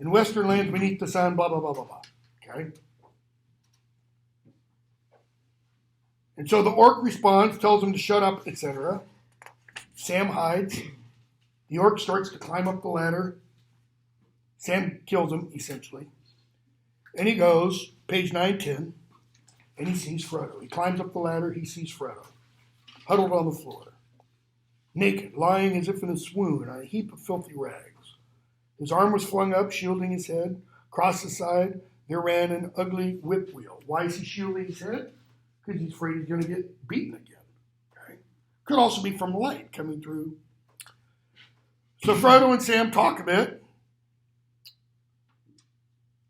In western lands beneath the sun, blah, blah, blah, blah, blah. Okay? And so the orc responds, tells him to shut up, etc. Sam hides. The orc starts to climb up the ladder. Sam kills him, essentially. And he goes, page 910, and he sees Frodo. He climbs up the ladder, he sees Frodo, huddled on the floor, naked, lying as if in a swoon on a heap of filthy rags. His arm was flung up, shielding his head. Across the side, there ran an ugly whip wheel. Why is he shielding his head? Because he's afraid he's going to get beaten again. Okay? Could also be from light coming through. So Frodo and Sam talk a bit.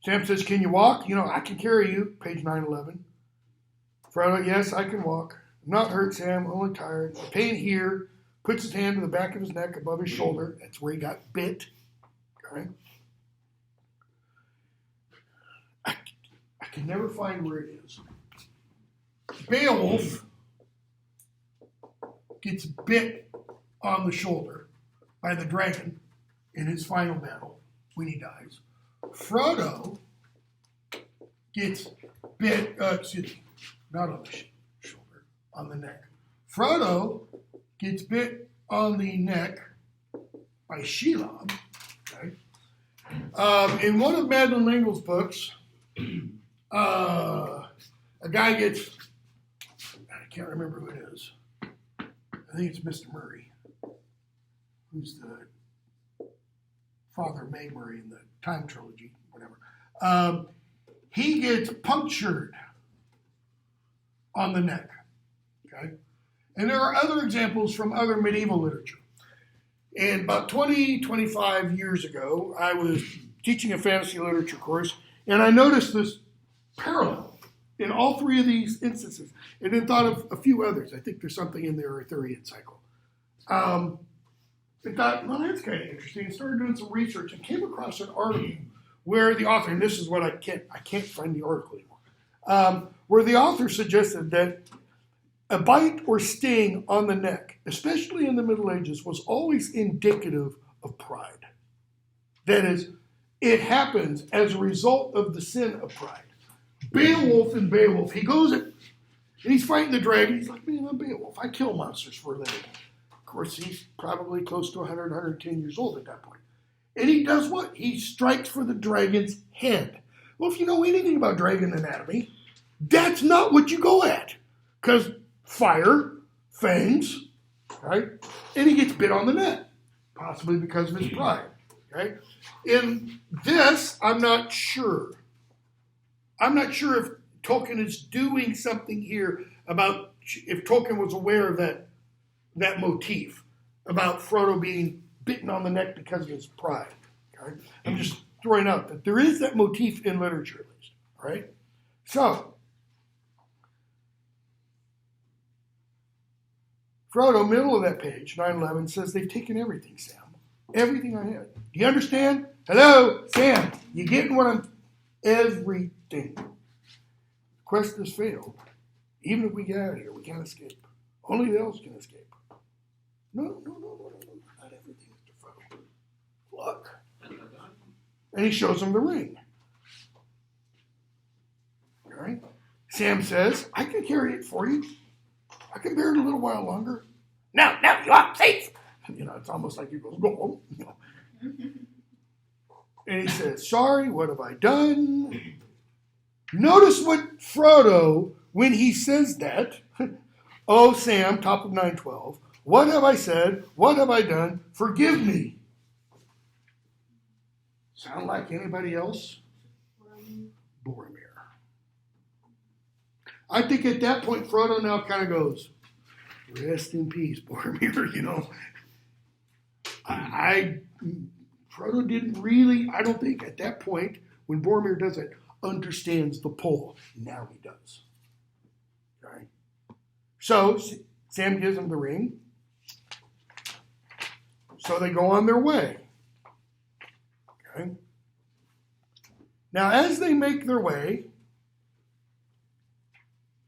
Sam says, can you walk? I can carry you. Page 911. Frodo, yes, I can walk. I'm not hurt, Sam. Only tired. The pain here. Puts his hand to the back of his neck above his shoulder. That's where he got bit. Okay. I can never find where it is. Beowulf gets bit on the shoulder by the dragon in his final battle when he dies. Frodo gets bit, not on the shoulder, on the neck. Frodo gets bit on the neck by Shelob. Okay. In one of Madeline L'Engle's books, a guy gets, I can't remember who it is. I think it's Mr. Murray, who's the father of May Murray in the Time Trilogy, whatever. He gets punctured on the neck. Okay? And there are other examples from other medieval literature. And about 25 years ago, I was teaching a fantasy literature course, and I noticed this parallel in all three of these instances, and then thought of a few others. I think there's something in the Arthurian cycle. I thought, well, that's kind of interesting. I started doing some research and came across an article where the author, and this is what I can't find the article anymore, where the author suggested that a bite or sting on the neck, especially in the Middle Ages, was always indicative of pride. That is, it happens as a result of the sin of pride. Beowulf, he goes and he's fighting the dragon. He's like, man, I'm Beowulf. I kill monsters for a living. Of course, he's probably close to 100, 110 years old at that point. And he does what? He strikes for the dragon's head. Well, if you know anything about dragon anatomy, that's not what you go at. Because fire, fangs, right? And he gets bit on the neck, possibly because of his pride, okay? In this, I'm not sure. I'm not sure if Tolkien is doing something here about, if Tolkien was aware of that motif, about Frodo being bitten on the neck because of his pride, okay? I'm just throwing out that there is that motif in literature, at least, all right? So, Frodo, middle of that page, 911, says they've taken everything, Sam. Everything I had. Do you understand? Hello, Sam. You getting what I'm... Everything. The quest has failed. Even if we get out of here, we can't escape. Only the elves can escape. No, not everything, Mr. Frodo. Look. And he shows him the ring. All right. Sam says, I can carry it for you. I can bear it a little while longer. No, you are safe. It's almost like he goes, go home. And he says, sorry, what have I done? Notice what Frodo, when he says that, oh, Sam, top of 912, what have I said? What have I done? Forgive me. Sound like anybody else? Boromir. I think at that point, Frodo now kind of goes, rest in peace, Boromir, Frodo didn't really, I don't think at that point, when Boromir does it, understands the pull. Now he does. Okay? So, Sam gives him the ring. So they go on their way. Okay? Now, as they make their way,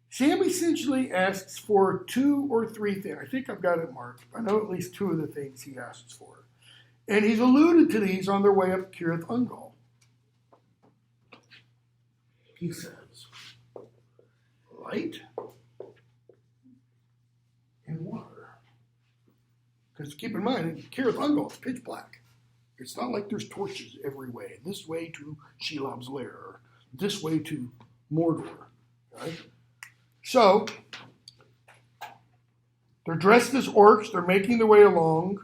Sam essentially asks for 2 or 3 things. I think I've got it marked. I know at least 2 of the things he asks for. And he's alluded to these on their way up Cirith Ungol. He says, light and water. Because keep in mind, in Cirith Ungol, it's pitch black. It's not like there's torches every way. This way to Shelob's lair, or this way to Mordor. Right? So, they're dressed as orcs. They're making their way along.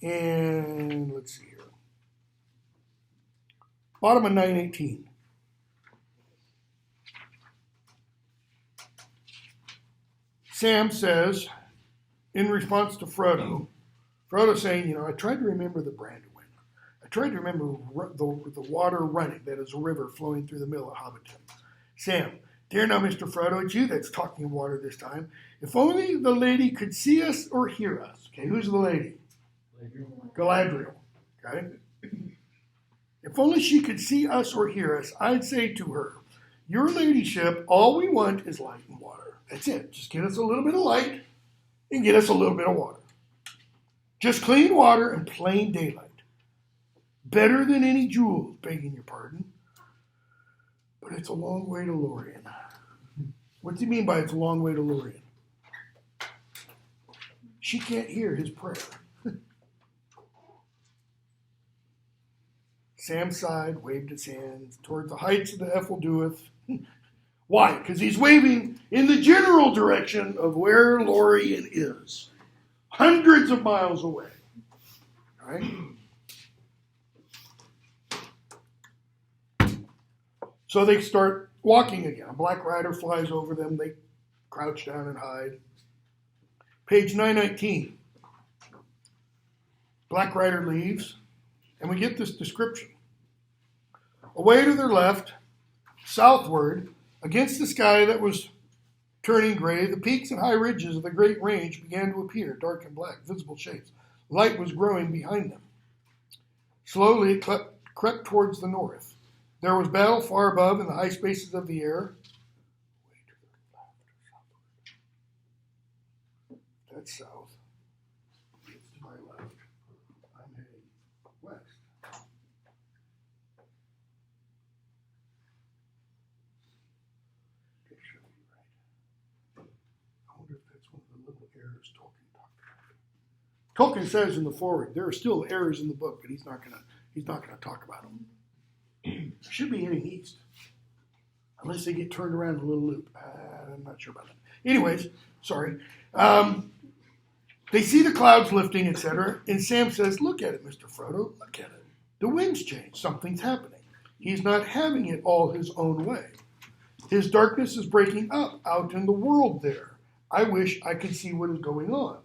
And let's see here. Bottom of 918. Sam says, in response to Frodo saying, I tried to remember the Brandywine. I tried to remember the water running, that is a river flowing through the middle of Hobbiton. Sam, dear now, Mr. Frodo, it's you that's talking water this time. If only the lady could see us or hear us. Okay, who's the lady? Galadriel. Okay? If only she could see us or hear us, I'd say to her, your ladyship, all we want is light and water. That's it. Just get us a little bit of light and get us a little bit of water. Just clean water and plain daylight. Better than any jewels, begging your pardon. But it's a long way to Lorien. What do you mean by it's a long way to Lorien? She can't hear his prayer. Sam sighed, waved his hands toward the heights of the Efelduith. Why? Because he's waving in the general direction of where Lorien is. Hundreds of miles away. All right? So they start walking again. A black rider flies over them. They crouch down and hide. Page 919. Black rider leaves, and we get this description. Away to their left, southward, against the sky that was turning gray, the peaks and high ridges of the great range began to appear, dark and black, visible shapes. Light was growing behind them. Slowly it crept towards the north. There was battle far above in the high spaces of the air. Way to the left. That's south. It's to my left. I'm heading west. It should be right. I wonder if that's one of the little errors Tolkien talked about. Tolkien says in the foreword there are still errors in the book, but he's not gonna talk about them. Should be heading east, unless they get turned around in a little loop. I'm not sure about that. Anyways, sorry. They see the clouds lifting, etc. And Sam says, look at it, Mr. Frodo. Look at it. The wind's changed. Something's happening. He's not having it all his own way. His darkness is breaking up out in the world there. I wish I could see what is going on.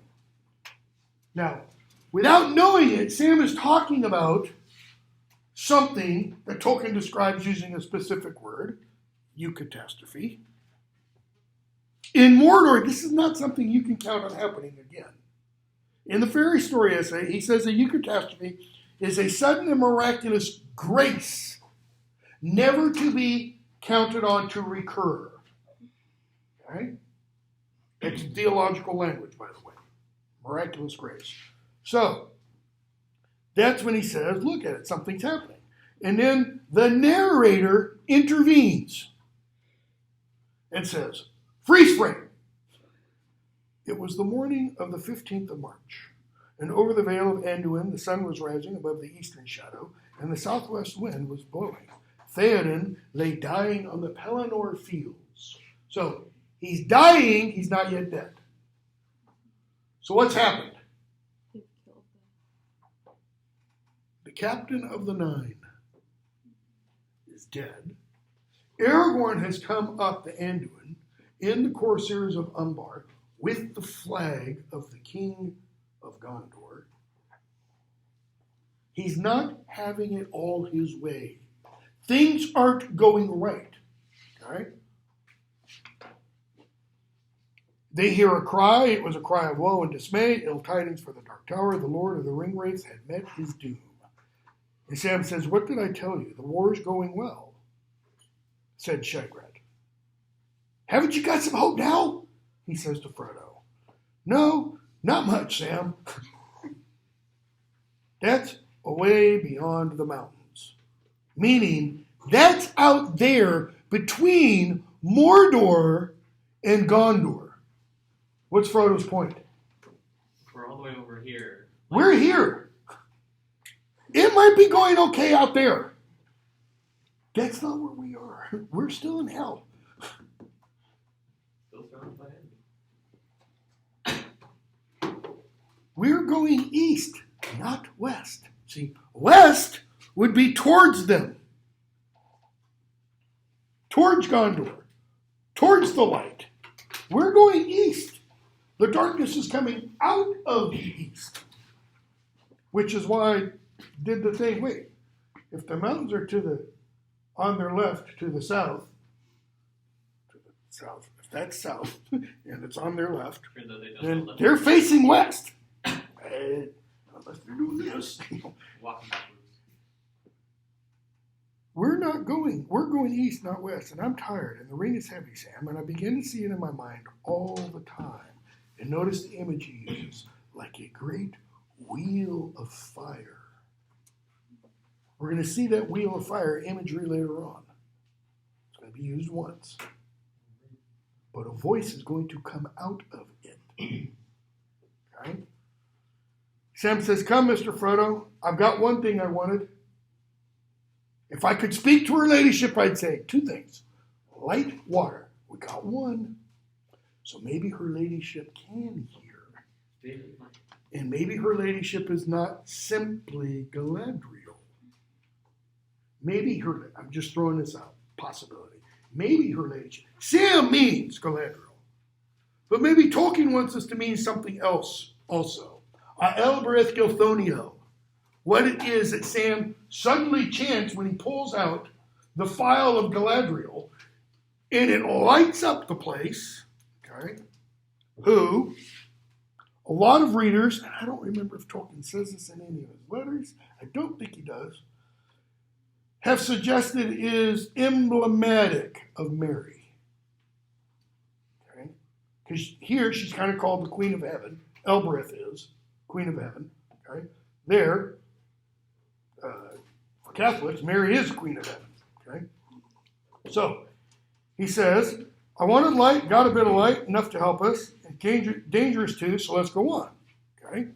Now, without knowing it, Sam is talking about something that Tolkien describes using a specific word, eucatastrophe. In Mordor, this is not something you can count on happening again. In the fairy story essay, he says a eucatastrophe is a sudden and miraculous grace, never to be counted on to recur. Okay? It's theological language, by the way. Miraculous grace. So, that's when he says, look at it, something's happening. And then the narrator intervenes and says, freeze frame. It was the morning of the 15th of March, and over the vale of Anduin the sun was rising above the eastern shadow, and the southwest wind was blowing. Theoden lay dying on the Pelennor fields. So, he's dying, he's not yet dead. So what's happened? The captain of the 9 is dead. Aragorn has come up to Anduin in the corsairs of Umbar with the flag of the king of Gondor. He's not having it all his way. Things aren't going right. All right? They hear a cry. It was a cry of woe and dismay. Ill tidings for the Dark Tower. The Lord of the Ringwraiths had met his doom. And Sam says, what did I tell you? The war's going well, said Shagrat. Haven't you got some hope now? He says to Frodo. No, not much, Sam. That's away beyond the mountains. Meaning, that's out there between Mordor and Gondor. What's Frodo's point? We're all the way over here. We're here. It might be going okay out there. That's not where we are. We're still in hell. Still surrounded by enemies. We're going east, not west. See, west would be towards them. Towards Gondor. Towards the light. We're going east. The darkness is coming out of the east. Which is why I did the thing. Wait, if the mountains are on their left to the south, if that's south, and it's on their left, then they're facing west. Unless they're doing this. Walking backwards. We're going east, not west, and I'm tired, and the ring is heavy, Sam, and I begin to see it in my mind all the time. And notice the image he uses, like a great wheel of fire. We're going to see that wheel of fire imagery later on. It's going to be used once. But a voice is going to come out of it. Okay? Sam says, come, Mr. Frodo. I've got one thing I wanted. If I could speak to her ladyship, I'd say 2 things. Light water. We got one. So maybe her ladyship can hear. And maybe her ladyship is not simply Galadriel. Maybe I'm just throwing this out, possibility. Maybe her ladyship. Sam means Galadriel. But maybe Tolkien wants us to mean something else also. Elbereth Gilthonio. What it is that Sam suddenly chants when he pulls out the file of Galadriel, and it lights up the place, okay, who a lot of readers, and I don't remember if Tolkien says this in any of his letters, I don't think he does, have suggested is emblematic of Mary. Okay? Because here she's kind of called the Queen of Heaven. Elbereth is Queen of Heaven. Okay? There, for Catholics, Mary is Queen of Heaven. Okay? So, he says, I wanted light, got a bit of light, enough to help us, and dangerous too, so let's go on. Okay?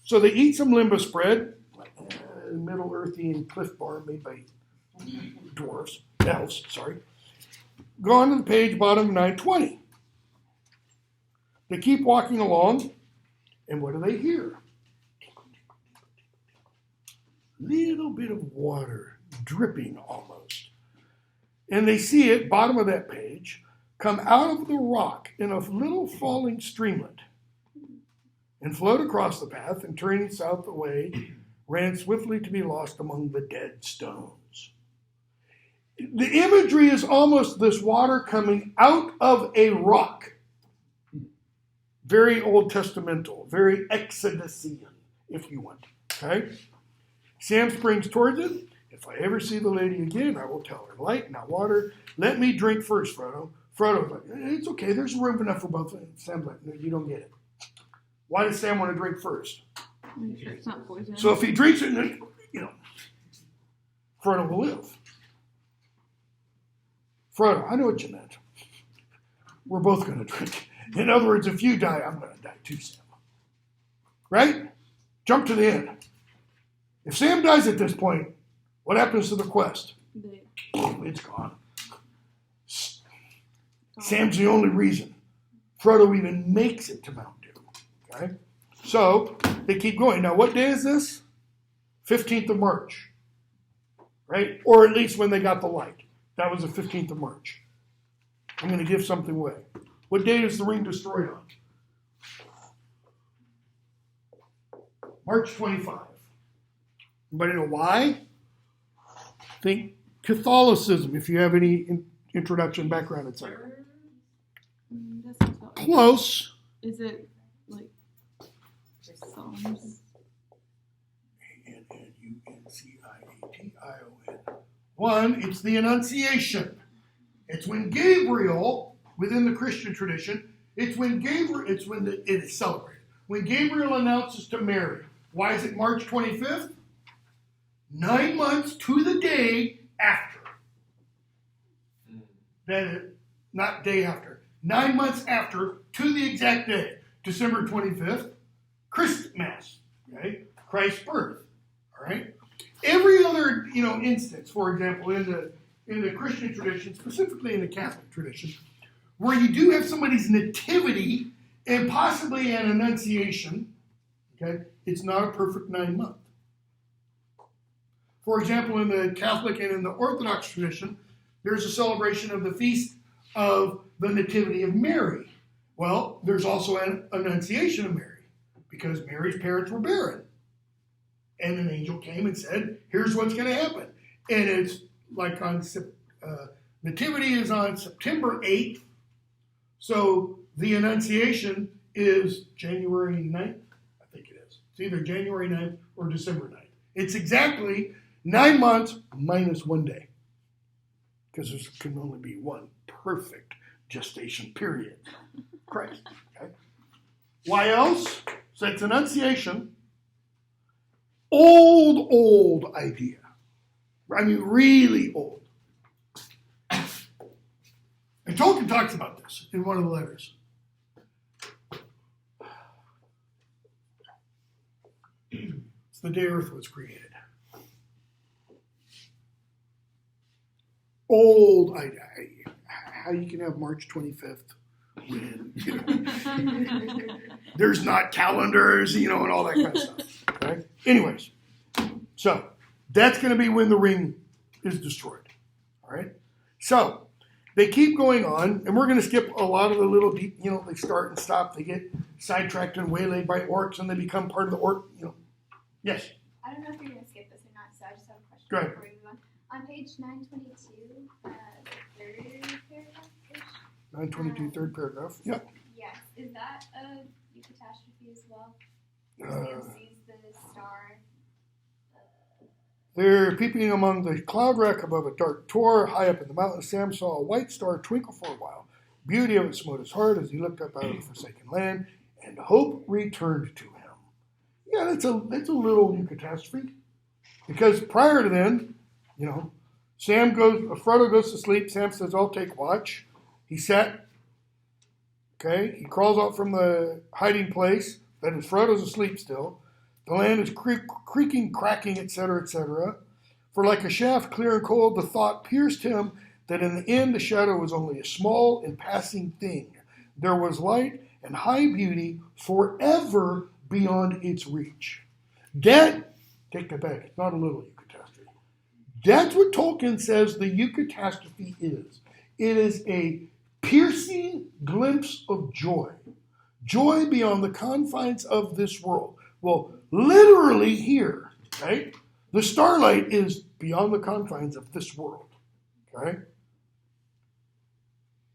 So they eat some limbus bread, Middle Earthian cliff bar made by elves, sorry. Go on to the page, bottom of 920. They keep walking along, and what do they hear? Little bit of water, dripping almost. And they see it, bottom of that page, come out of the rock in a little falling streamlet and float across the path and turning south away, ran swiftly to be lost among the dead stones. The imagery is almost this water coming out of a rock. Very Old Testamental, very Exodusian, if you want. Okay? Sam springs towards it. If I ever see the lady again, I will tell her. Light, not water. Let me drink first, Frodo. Frodo's like, it's okay. There's room enough for both. Sam's like, no, you don't get it. Why does Sam want to drink first? Make sure it's not poison. So if he drinks it, Frodo will live. Frodo, I know what you meant. We're both going to drink. In other words, if you die, I'm going to die too, Sam. Right? Jump to the end. If Sam dies at this point, what happens to the quest? It's gone. Sam's the only reason Frodo even makes it to Mount Doom. Okay? So they keep going. Now, what day is this? 15th of March. Right? Or at least when they got the light. That was the 15th of March. I'm going to give something away. What date is the ring destroyed on? March 25. Anybody know why? Think Catholicism, if you have any introduction, background, etc. That's not Tolkien. Close. Is it like Psalms? Annunciation. One, it's the Annunciation. It's when Gabriel, within the Christian tradition, it is celebrated. When Gabriel announces to Mary, why is it March 25th? 9 months to the day after. That is, not day after. 9 months after, to the exact day. December 25th, Christmas, okay? Christ's birth, all right? Every other, instance, for example, in the Christian tradition, specifically in the Catholic tradition, where you do have somebody's nativity and possibly an annunciation, okay, it's not a perfect 9 month. For example, in the Catholic and in the Orthodox tradition, there's a celebration of the feast of the Nativity of Mary. Well, there's also an Annunciation of Mary, because Mary's parents were barren. And an angel came and said, here's what's going to happen. And it's like on Nativity is on September 8th. So the Annunciation is January 9th. I think it is. It's either January 9th or December 9th. It's exactly 9 months minus 1 day. Because there can only be one perfect gestation period. Christ. Okay? Why else? So it's Annunciation. Old idea. I mean, really old. And Tolkien talks about this in one of the letters. It's the day Earth was created. Old idea. How you can have March 25th when there's not calendars, and all that kind of stuff. Okay? Anyways, so that's going to be when the ring is destroyed. All right? So they keep going on, and we're going to skip a lot of the little deep, they start and stop. They get sidetracked and waylaid by orcs, and they become part of the orc, Yes? I don't know if you're going to skip this or not, so I just have a question Go ahead. before we move on. On page 922, the third paragraph-ish. 922, third paragraph. Yep. Yes. Is that a catastrophe as well? Uh, Sam sees the star. They're peeping among the cloud rack above a dark tor. High up in the mountains, Sam saw a white star twinkle for a while. Beauty of it smote his heart as he looked up out of the forsaken land, and hope returned to him. Yeah, that's a little catastrophe. Because prior to then, Frodo goes to sleep. Sam says, I'll take watch. He sat, okay, he crawls out from the hiding place. That is, Frodo's asleep still. The land is creaking, cracking, etc., etc. For like a shaft clear and cold, the thought pierced him that in the end the shadow was only a small and passing thing. There was light and high beauty forever beyond its reach. Take that back, it's not a little eucatastrophe. That's what Tolkien says the eucatastrophe is. It is a piercing glimpse of joy. Joy beyond the confines of this world. Well, literally here, right? The starlight is beyond the confines of this world, okay?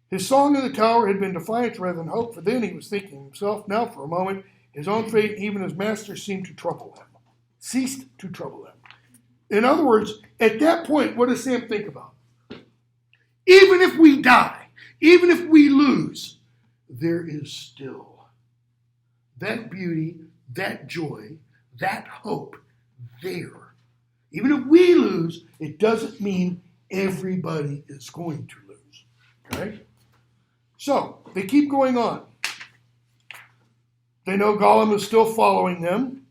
His song in the tower had been defiance rather than hope, for then he was thinking himself. Now, for a moment, his own fate, even his master, ceased to trouble him. In other words, at that point, what does Sam think about? Even if we die, even if we lose, there is still that beauty, that joy, that hope there. Even if we lose, it doesn't mean everybody is going to lose. Okay? So, they keep going on. They know Gollum is still following them.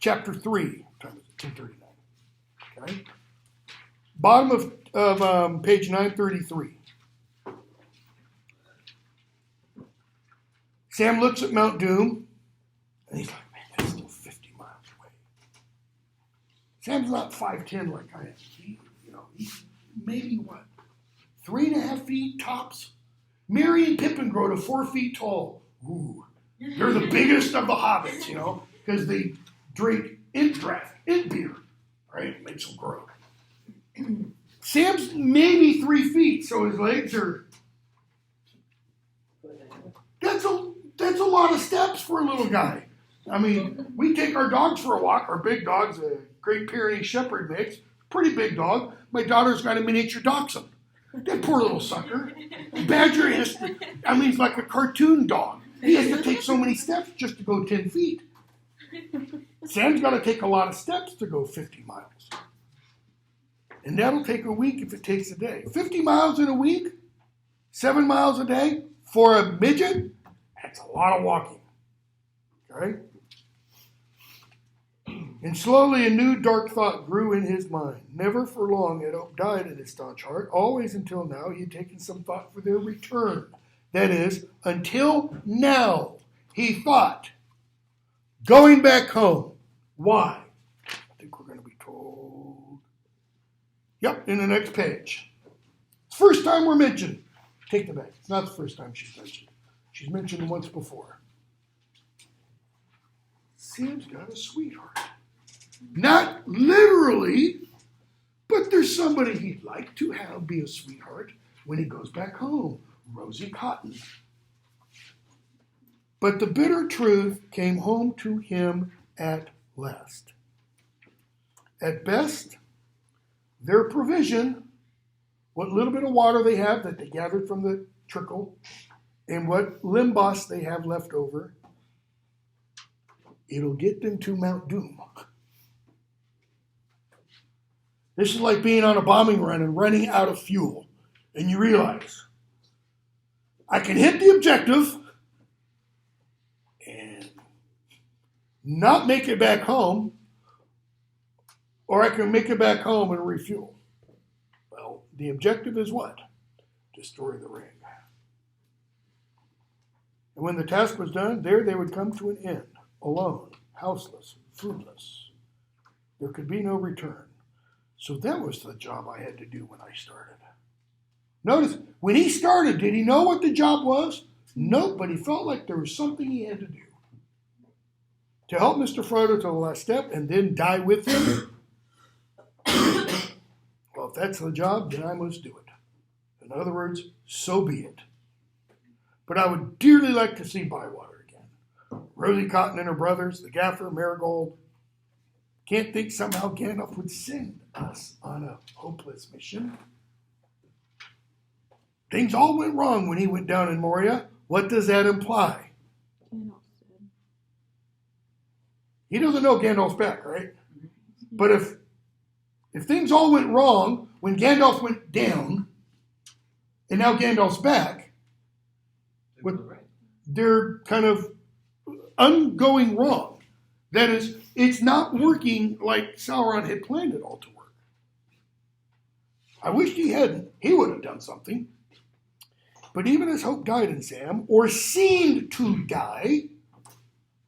Chapter 3, time is 10:39. Okay? Bottom of page 933. Sam looks at Mount Doom, and he's like, man, that's still 50 miles away. Sam's not 5'10" like I am. He's maybe what? 3.5 feet tops? Merry and Pippin grow to 4 feet tall. Ooh. They're the biggest of the hobbits, because they drink int beer, right? Makes them grow. Sam's maybe 3 feet, so his legs are. That's a lot of steps for a little guy. I mean, we take our dogs for a walk. Our big dog's a Great Pyrenees Shepherd mix, pretty big dog. My daughter's got a miniature dachshund. That poor little sucker. Badger he's like a cartoon dog. He has to take so many steps just to go 10 feet. Sam's got to take a lot of steps to go 50 miles. And that'll take a week if it takes a day. 50 miles in a week? 7 miles a day? For a midget? That's a lot of walking. Okay? And slowly a new dark thought grew in his mind. Never for long had hope died in his staunch heart. Always until now he had taken some thought for their return. That is, until now he thought going back home. Why? I think we're going to be told. Yep, in the next page. It's the first time we're mentioned. Take the back. It's not the first time she's mentioned. She's mentioned once before. Sam's got a sweetheart. Not literally, but there's somebody he'd like to have be a sweetheart when he goes back home. Rosie Cotton. But the bitter truth came home to him at last. At best, their provision, what little bit of water they have that they gathered from the trickle, and what limbos they have left over, it'll get them to Mount Doom. This is like being on a bombing run and running out of fuel. And you realize, I can hit the objective and not make it back home, or I can make it back home and refuel. Well, the objective is what? Destroy the ring. And when the task was done, there they would come to an end, alone, houseless, foodless. There could be no return. So that was the job I had to do when I started. Notice, when he started, did he know what the job was? Nope, but he felt like there was something he had to do. To help Mr. Frodo to the last step and then die with him? Well, if that's the job, then I must do it. In other words, so be it. But I would dearly like to see Bywater again. Rosie Cotton and her brothers, the Gaffer, Marigold. Can't think somehow Gandalf would send us on a hopeless mission. Things all went wrong when he went down in Moria. What does that imply? He doesn't know Gandalf's back, right? But if things all went wrong when Gandalf went down, and now Gandalf's back, they're kind of going wrong. That is, it's not working like Sauron had planned it all to work. I wish he hadn't. He would have done something. But even as hope died in Sam, or seemed to die,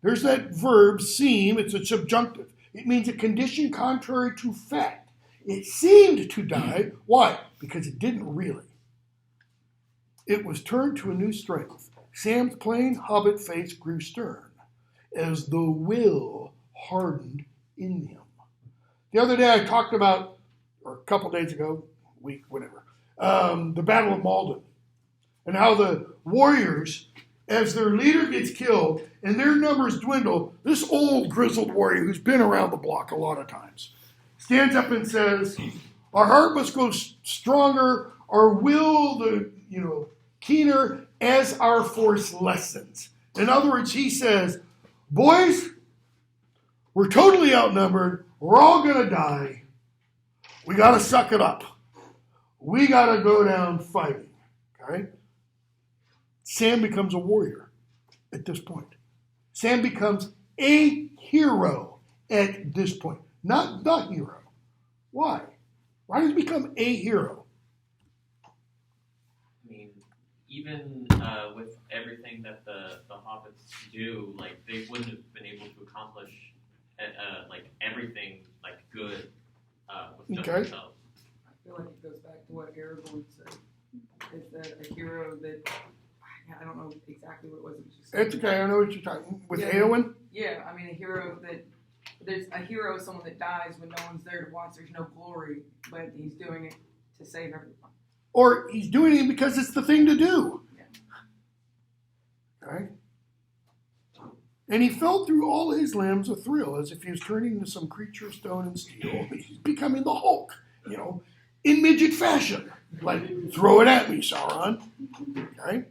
there's that verb, seem, it's a subjunctive. It means a condition contrary to fact. It seemed to die. Why? Because it didn't really. It was turned to a new strength. Sam's plain hobbit face grew stern, as the will hardened in him. The other day I talked about, or a couple days ago, week, whatever, the Battle of Malden, and how the warriors, as their leader gets killed and their numbers dwindle, this old grizzled warrior who's been around the block a lot of times stands up and says, our heart must go stronger, our will, keener as our force lessens. In other words, he says, boys, we're totally outnumbered. We're all going to die. We got to suck it up. We got to go down fighting. Okay? Sam becomes a warrior at this point. Sam becomes a hero at this point, not the hero. Why? Why does he become a hero? I mean, even with everything that the hobbits do, like they wouldn't have been able to accomplish like everything like good with just themselves. I feel like it goes back to what Aragorn said. Is that a hero that I don't know exactly what it was. It was just It's okay. I know what you're talking with Yeah. Eowyn. Yeah, I mean a hero that there's a hero is someone that dies when no one's there to watch. There's no glory, but he's doing it to save everyone. Or he's doing it because it's the thing to do. Yeah. Okay? And he felt through all his limbs a thrill as if he was turning into some creature of stone and steel. He's becoming the Hulk, in midget fashion. Like, throw it at me, Sauron. Okay?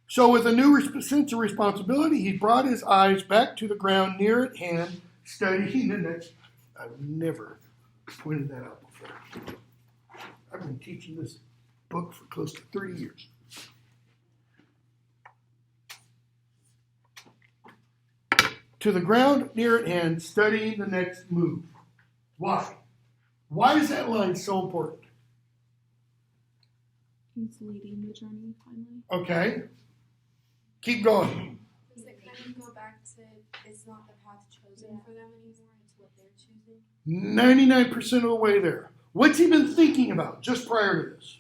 So with a new sense of responsibility, he brought his eyes back to the ground near at hand, studying the next. I've never pointed that out before. I've been teaching this book for close to 30 years. To the ground near at hand, studying the next move. Why? Why is that line so important? He's leading the journey finally. Okay. Keep going. Does it kind of go back to it's not the path chosen for them anymore, it's what they're choosing? 99% of the way there. What's he been thinking about just prior to this?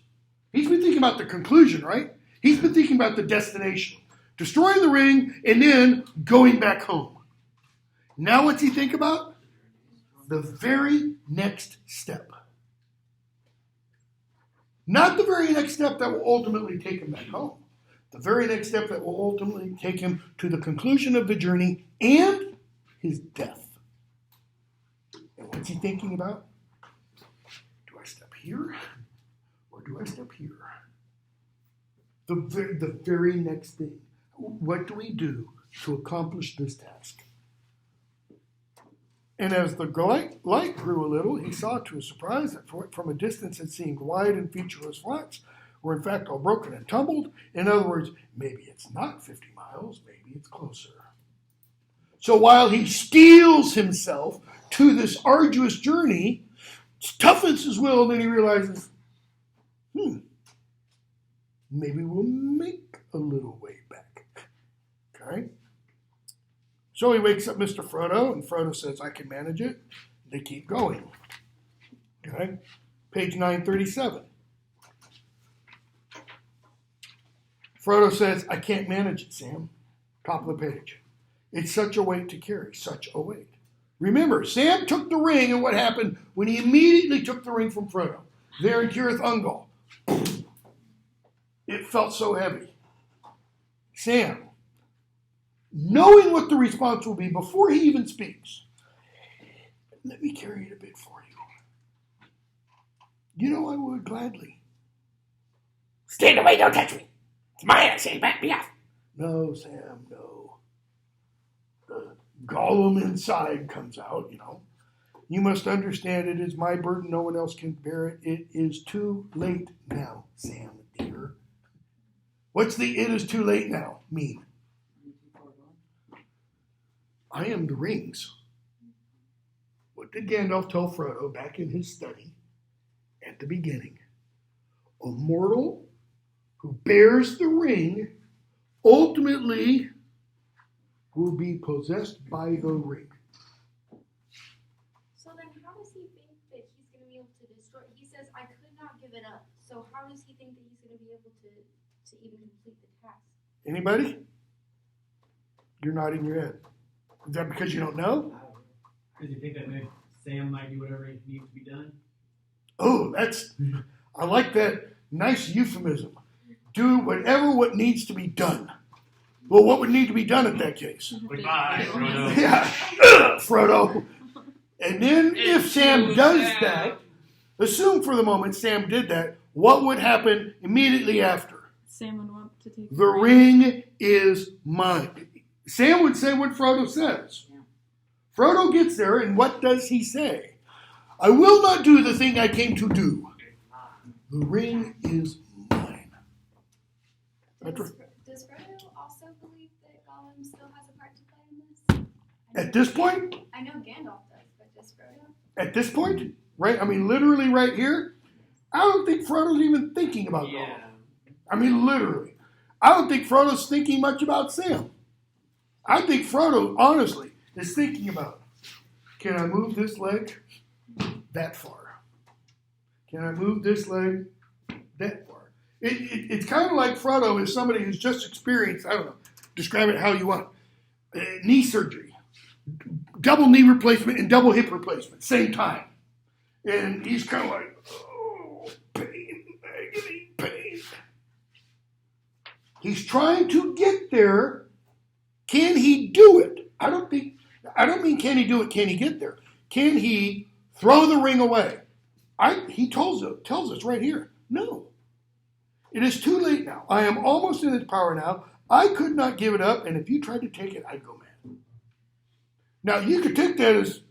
He's been thinking about the conclusion, right? He's been thinking about the destination. Destroying the ring and then going back home. Now what's he think about? The very next step. Not the very next step that will ultimately take him back home. The very next step that will ultimately take him to the conclusion of the journey and his death. And what's he thinking about? Do I step here or do I step here? The very next thing. What do we do to accomplish this task? And as the light grew a little, he saw to his surprise that from a distance it seemed wide and featureless flats were in fact all broken and tumbled. In other words, maybe it's not 50 miles, maybe it's closer. So while he steels himself to this arduous journey, toughens his will, then he realizes, maybe we'll make a little way back. Okay? So he wakes up Mr. Frodo, and Frodo says, I can manage it. They keep going. Okay? Page 937. Frodo says, I can't manage it, Sam. Top of the page. It's such a weight to carry, such a weight. Remember, Sam took the ring, and what happened when he immediately took the ring from Frodo? There in Cirith Ungol. It felt so heavy. Sam, knowing what the response will be before he even speaks, let me carry it a bit for you. I would gladly. Stand away, don't touch me. It's mine, I say, back me off. No, Sam, no. The Gollum inside comes out, You must understand it is my burden, no one else can bear it. It is too late now, Sam, dear. What's the it is too late now mean? I am the rings. What did Gandalf tell Frodo back in his study at the beginning? A mortal who bears the ring ultimately will be possessed by the ring. So then how does he think that he's going to be able to destroy? He says, I could not give it up. So how does he think that he's going to be able to even complete the task? Anybody? You're nodding your head. Is that because you don't know? Because you think that maybe Sam might do whatever needs to be done? Oh, I like that nice euphemism. Do what needs to be done. Well, what would need to be done in that case? Goodbye, Frodo. Yeah, Frodo. And then if Sam does that, assume for the moment Sam did that, what would happen immediately after? Sam would want to take The ring is mine. Sam would say what Frodo says. Frodo gets there, and what does he say? I will not do the thing I came to do. The ring is mine. Does Frodo also believe that Gollum still has a part to play in this? At this point? I know Gandalf does, but does Frodo? At this point? Right? I mean, literally right here? I don't think Frodo's even thinking about Gollum. I mean, literally. I don't think Frodo's thinking much about Sam. I think Frodo, honestly, is thinking about, can I move this leg that far? Can I move this leg that far? It's kind of like Frodo is somebody who's just experienced, I don't know, describe it how you want, knee surgery, double knee replacement and double hip replacement, same time. And he's kind of like, oh, pain, agony, pain. He's trying to get there. Can he do it? I don't mean can he do it, can he get there? Can he throw the ring away? He tells us right here, no. It is too late now. I am almost in its power now. I could not give it up, and if you tried to take it, I'd go mad. Now, you could take that as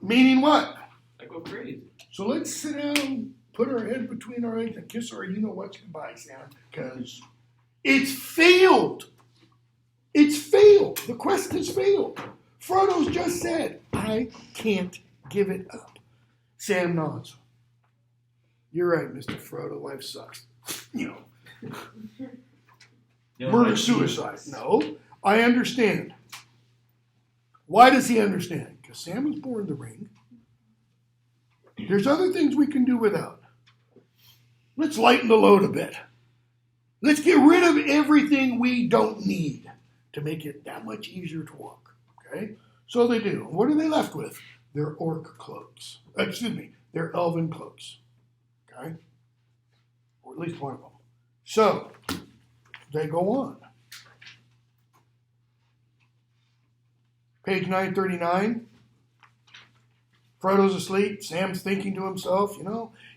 meaning what? I go crazy. So let's sit down, put our head between our legs, and kiss our you-know-what's goodbye, Sam, because it's failed. It's failed. The quest has failed. Frodo's just said, I can't give it up. Sam nods. You're right, Mr. Frodo. Life sucks. You know, murder, suicide. No, I understand. Why does he understand? Because Sam was born the ring. There's other things we can do without. Let's lighten the load a bit. Let's get rid of everything we don't need to make it that much easier to walk. Okay? So they do. What are they left with? Their orc cloaks. Their elven cloaks. Okay? Or at least one of them. So, they go on. Page 939. Frodo's asleep. Sam's thinking to himself,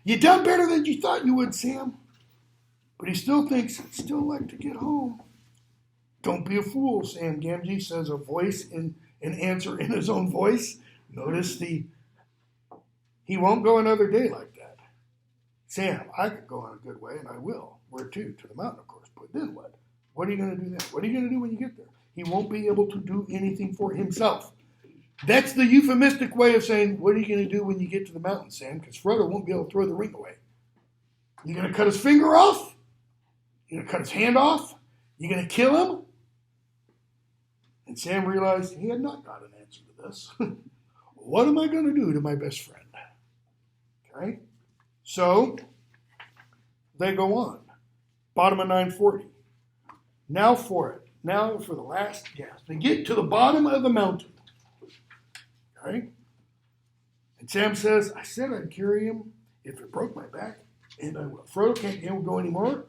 you done better than you thought you would, Sam. But he still thinks, I'd still like to get home. Don't be a fool, Sam Gamgee says, a voice in an answer in his own voice. Notice he won't go another day like that. Sam, I could go on a good way, and I will. Where to? To the mountain, of course. But then what? What are you going to do then? What are you going to do when you get there? He won't be able to do anything for himself. That's the euphemistic way of saying, what are you going to do when you get to the mountain, Sam? Because Frodo won't be able to throw the ring away. You going to cut his finger off? You going to cut his hand off? You going to kill him? And Sam realized he had not got an answer to this. What am I going to do to my best friend? Okay? So, they go on. Bottom of 940. Now for it. Now for the last gasp. They get to the bottom of the mountain. Okay? And Sam says, I said I'd carry him if it broke my back, and I will. Frodo can't go anymore.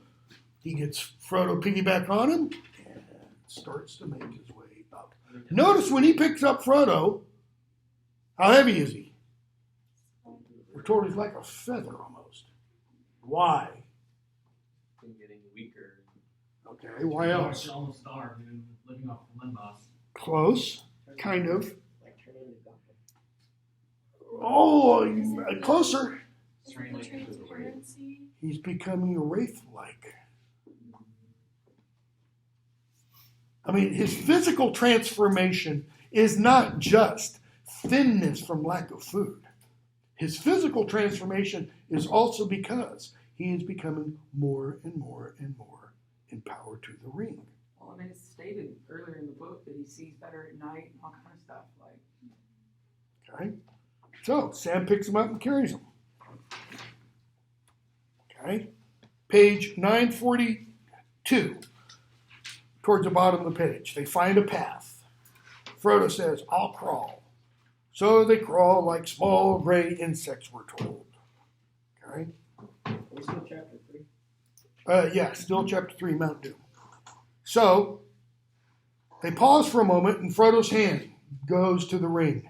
He gets Frodo piggyback on him and starts to make his way up. Notice when he picks up Frodo, how heavy is he? We're told he's like a feather almost. Why? Been getting weaker. Okay, why else? Almost starved, dude, living off the Limboss. Close, kind of. Oh, closer. Transparency. He's becoming wraith-like. I mean, his physical transformation is not just thinness from lack of food. His physical transformation is also because he is becoming more and more and more empowered to the ring. Well, and it's stated earlier in the book that he sees better at night and all kind of stuff. Okay? So, Sam picks him up and carries him. Okay? Page 942. Towards the bottom of the page. They find a path. Frodo says, I'll crawl. So they crawl like small gray insects, we're told. Okay? Still chapter 3. Yeah, still chapter 3, Mount Doom. So, they pause for a moment, and Frodo's hand goes to the ring.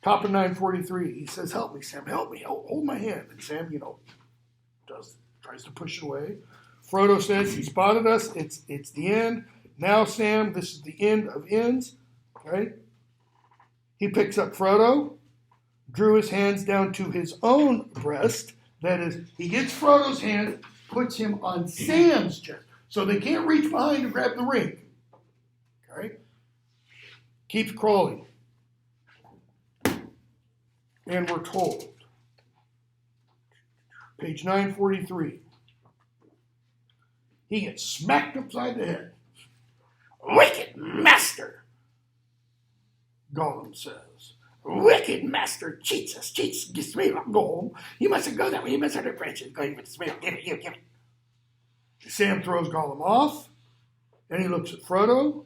Top of 943, he says, help me, Sam, help me, hold my hand. And Sam, tries to push it away. Frodo says he spotted us. It's the end. Now, Sam, this is the end of ends. Okay? He picks up Frodo, drew his hands down to his own breast. That is, he gets Frodo's hand, puts him on Sam's chest. So they can't reach behind and grab the ring. Okay? Keeps crawling. And we're told. Page 943. He gets smacked upside the head. Wicked master, Gollum says. wicked master cheats us, gets me go home. You mustn't go that way. You must have the branches. Go even smell. Give it. Sam throws Gollum off, and he looks at Frodo,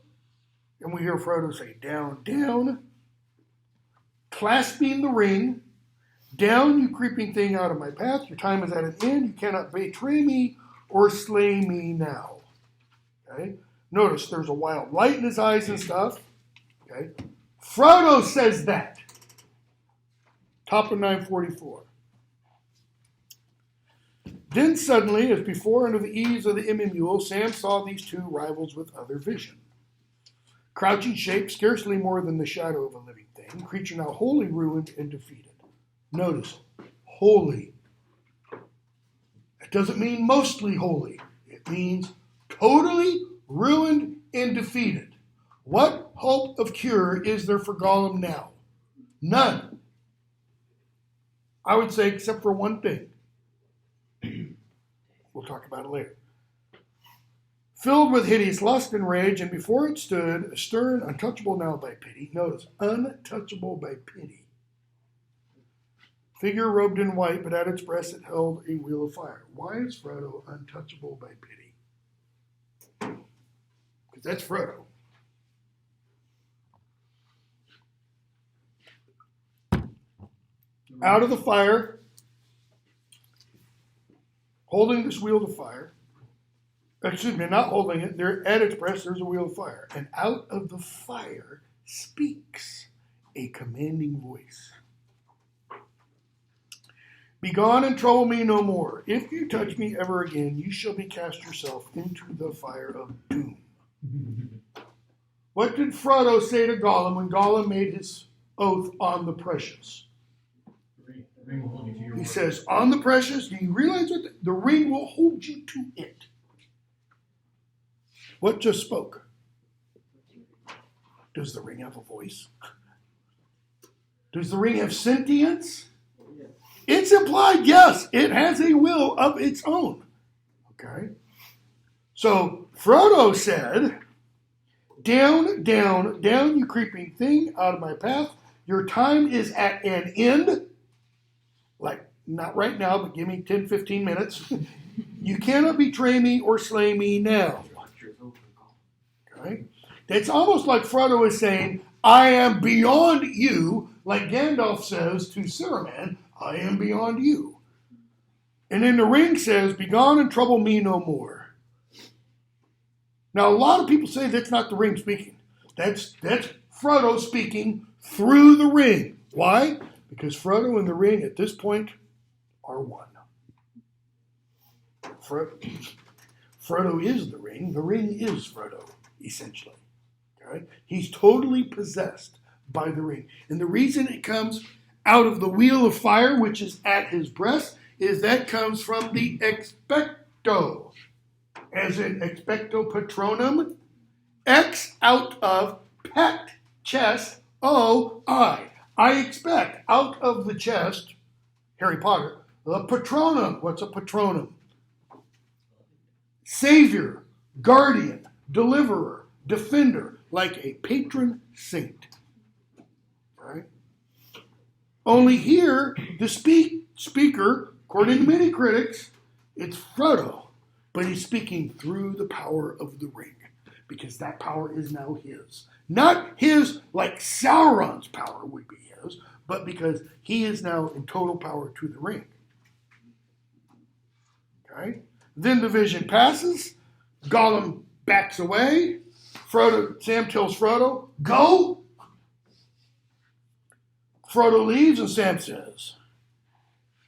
and we hear Frodo say, down, down, clasping the ring, down, you creeping thing out of my path. Your time is at an end. You cannot betray me or slay me now. Okay? Notice there's a wild light in his eyes and stuff. Okay? Frodo says that. Top of 944. Then suddenly, as before under the eaves of the Immemule, Sam saw these two rivals with other vision. Crouching shape, scarcely more than the shadow of a living thing, creature now wholly ruined and defeated. Notice, wholly. It doesn't mean mostly holy. It means totally ruined and defeated. What hope of cure is there for Gollum now? None. I would say except for one thing. We'll talk about it later. Filled with hideous lust and rage, and before it stood, stern, untouchable now by pity. Notice, untouchable by pity. Figure robed in white, but at its breast it held a wheel of fire. Why is Frodo untouchable by pity? Because that's Frodo. Out of the fire, holding this wheel of fire, excuse me, not holding it, there at its breast there's a wheel of fire. And out of the fire speaks a commanding voice. Begone and trouble me no more. If you touch me ever again, you shall be cast yourself into the fire of doom. What did Frodo say to Gollum when Gollum made his oath on the precious? He says, on the precious, do you realize what the ring will hold you to it? What just spoke? Does the ring have a voice? Does the ring have sentience? It's implied, yes, it has a will of its own. Okay? So Frodo said, down, down, down, you creeping thing, out of my path. Your time is at an end. Like, not right now, but give me 10, 15 minutes. You cannot betray me or slay me now. Okay? It's almost like Frodo is saying, I am beyond you, like Gandalf says to Saruman, I am beyond you. And then the ring says, begone and trouble me no more. Now, a lot of people say that's not the ring speaking. That's Frodo speaking through the ring. Why? Because Frodo and the ring at this point are one. Frodo is the ring is Frodo, essentially. Okay? He's totally possessed by the ring. And the reason it comes out of the wheel of fire, which is at his breast, is that comes from the expecto. As in expecto patronum, X out of pet, chest, O, I. I expect out of the chest, Harry Potter, the patronum. What's a patronum? Savior, guardian, deliverer, defender, like a patron saint. Right? Only here, the speaker, according to many critics, it's Frodo, but he's speaking through the power of the ring, because that power is now his. Not his like Sauron's power would be his, but because he is now in total power to the ring. Okay? Then the vision passes. Gollum backs away. Sam tells Frodo, go. Frodo leaves and Sam says,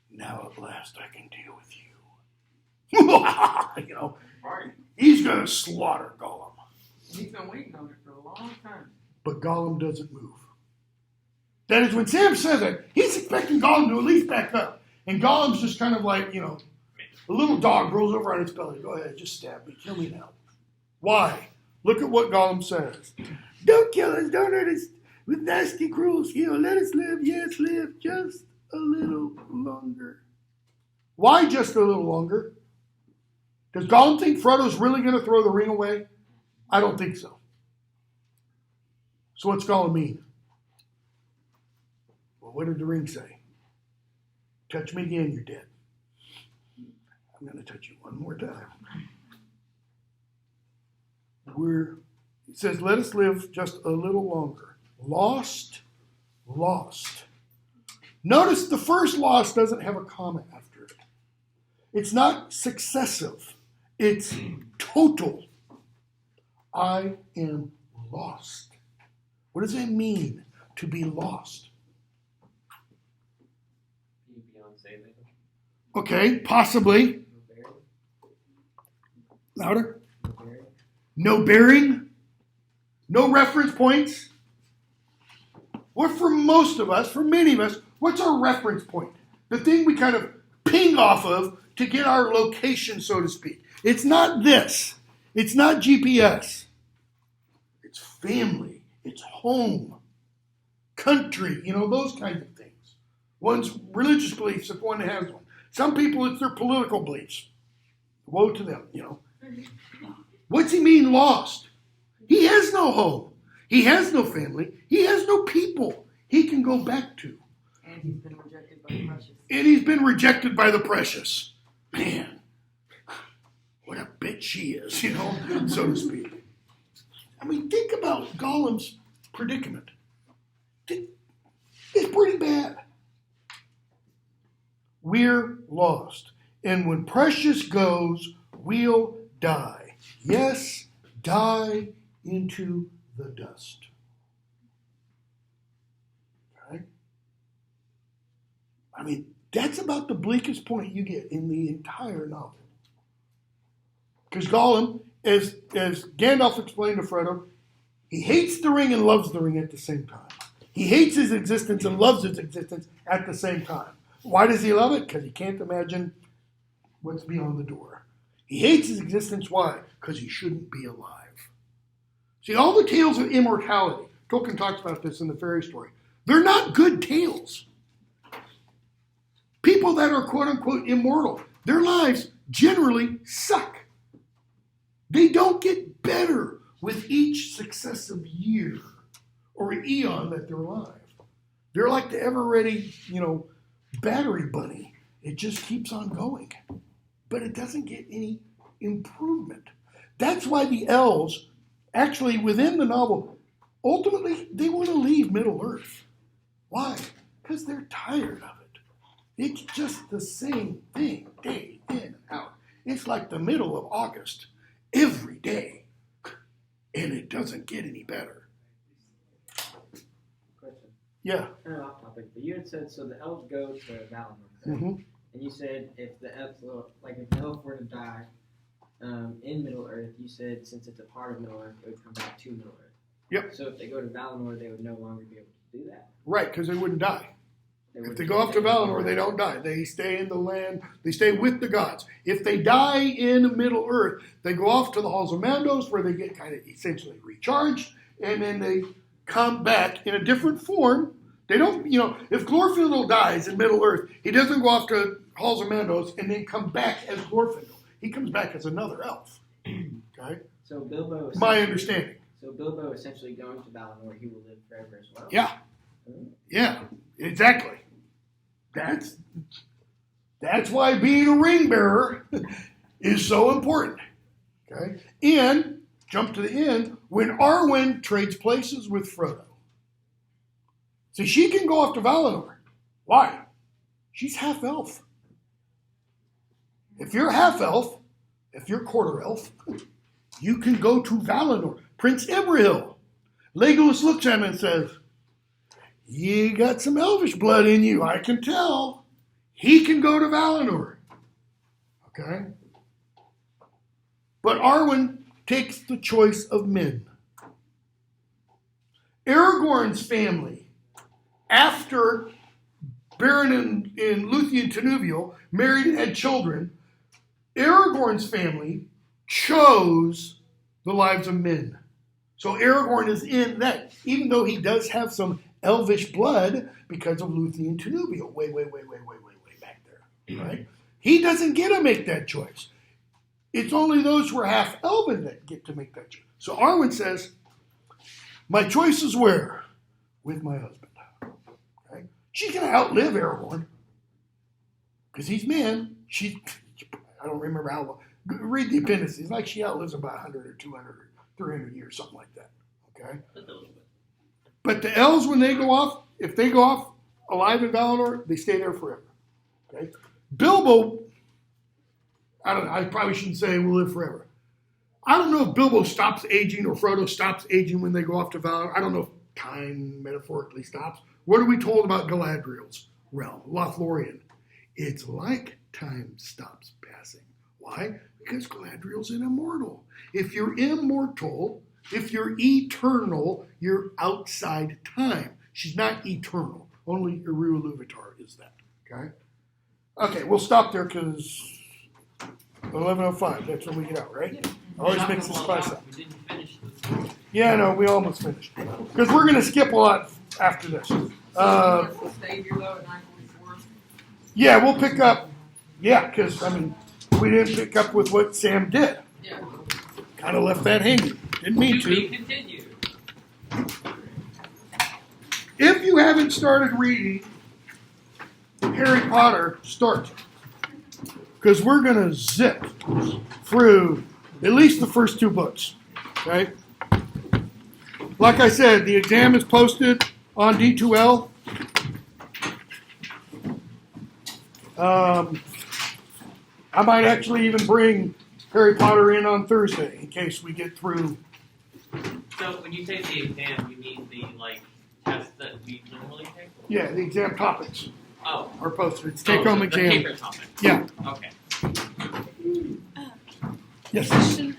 now at last I can deal with you. He's going to slaughter Gollum. He's been waiting on it for a long time. But Gollum doesn't move. That is, when Sam says it, he's expecting Gollum to at least back up. And Gollum's just kind of like, a little dog rolls over on its belly. Go ahead, just stab me. Kill me now. Why? Look at what Gollum says. Don't kill us. Don't hurt us with nasty, cruel skill. Let us live. Yes, live just a little longer. Why just a little longer? Does Gollum think Frodo's really going to throw the ring away? I don't think so. So what's Gollum mean? Well, what did the ring say? Touch me again, you're dead. I'm going to touch you one more time. It says, let us live just a little longer. Lost. Notice the first lost doesn't have a comma after it. It's not successive. It's total. I am lost. What does it mean to be lost? Beyond saving. Okay, possibly. Louder. No bearing. No reference points. What for most of us, for many of us, what's our reference point? The thing we kind of ping off of to get our location, so to speak. It's not this. It's not GPS. It's family. It's home. Country. Those kinds of things. One's religious beliefs, if one has one. Some people, it's their political beliefs. Woe to them, What's he mean lost? He has no home. He has no family. He has no people he can go back to. And he's been rejected by the precious. And he's been rejected by the precious. Man, what a bitch she is, so to speak. I mean, think about Gollum's predicament. It's pretty bad. We're lost. And when precious goes, we'll die. Yes, die into the dust. Okay? I mean, that's about the bleakest point you get in the entire novel. Because Gollum, as Gandalf explained to Frodo, he hates the ring and loves the ring at the same time. He hates his existence and loves his existence at the same time. Why does he love it? Because he can't imagine what's beyond the door. He hates his existence. Why? Because he shouldn't be alive. See, all the tales of immortality, Tolkien talks about this in the fairy story, they're not good tales. People that are quote-unquote immortal, their lives generally suck. They don't get better with each successive year or eon that they're alive. They're like the ever-ready, battery bunny. It just keeps on going. But it doesn't get any improvement. That's why the elves, actually within the novel, ultimately they want to leave Middle-earth. Why? Because they're tired of it. It's just the same thing day in and out. It's like the middle of August every day. And it doesn't get any better. Question. Yeah. Kind of off topic, but you had said so the elves go to Valinor, Mm-hmm. and you said if the elves, if the elf were to die in Middle Earth, you said since it's a part of Middle Earth, it would come back to Middle Earth. Yep. So if they go to Valinor, they would no longer be able to do that. Right, because they wouldn't die. If would they go off to Valinor, they don't die. They stay in the land. They stay with the gods. If they die in Middle Earth, they go off to the Halls of Mandos where they get kind of essentially recharged, and then they come back in a different form. They don't, if Glorfindel dies in Middle Earth, he doesn't go off to Halls of Mandos and then come back as Glorfindel. He comes back as another elf. Okay? So Bilbo. My understanding. So Bilbo essentially going to Valinor, he will live forever as well. Yeah. Yeah, exactly. That's why being a ring bearer is so important. Okay? And, jump to the end, when Arwen trades places with Frodo. See, she can go off to Valinor. Why? She's half elf. If you're half elf, if you're quarter elf, you can go to Valinor. Prince Imrahil. Legolas looks at him and says, "You got some elvish blood in you, I can tell." He can go to Valinor. Okay? But Arwen takes the choice of men. Aragorn's family, after Beren and Luthien Tenuvial married and had children, Aragorn's family chose the lives of men. So Aragorn is in that, even though he does have some elvish blood because of Luthien Tenuvial, way back there, right? He doesn't get to make that choice. It's only those who are half elven that get to make that choice. So Arwen says, my choice is where? With my husband. Okay? She's going to outlive Aragorn because he's man. I don't remember how long. Read the appendices. Like she outlives about 100 or 200 or 300 years, something like that. Okay? But the elves, when they go off, if they go off alive in Valinor, they stay there forever. Okay? Bilbo, I don't know, I probably shouldn't say will live forever. I don't know if Bilbo stops aging or Frodo stops aging when they go off to Valinor. I don't know if time metaphorically stops. What are we told about Galadriel's realm, Lothlorien? It's like time stops passing. Why? Because Galadriel's an immortal. If you're immortal, if you're eternal, you're outside time. She's not eternal. Only Eru Ilúvatar is that. Okay? Okay, we'll stop there because 11:05. That's when we get out, right? Always makes this class up. We didn't finish this. Yeah, no, we almost finished. Because we're going to skip a lot after this. We'll stay here though at 9:44. Yeah, we'll pick up. Yeah, because, I mean, we didn't pick up with what Sam did. Yeah. Kind of left that hanging. Didn't mean To be to. continued. If you haven't started reading Harry Potter, start. Because we're going to zip through at least the first 2 books. Okay? Like I said, the exam is posted on D2L. I might actually even bring Harry Potter in on Thursday in case we get through. So when you say the exam, you mean the test that we normally take? Yeah, the exam topics Oh. are posted. It's take-home the exam. paper topic. Yeah. Okay. Yes. Question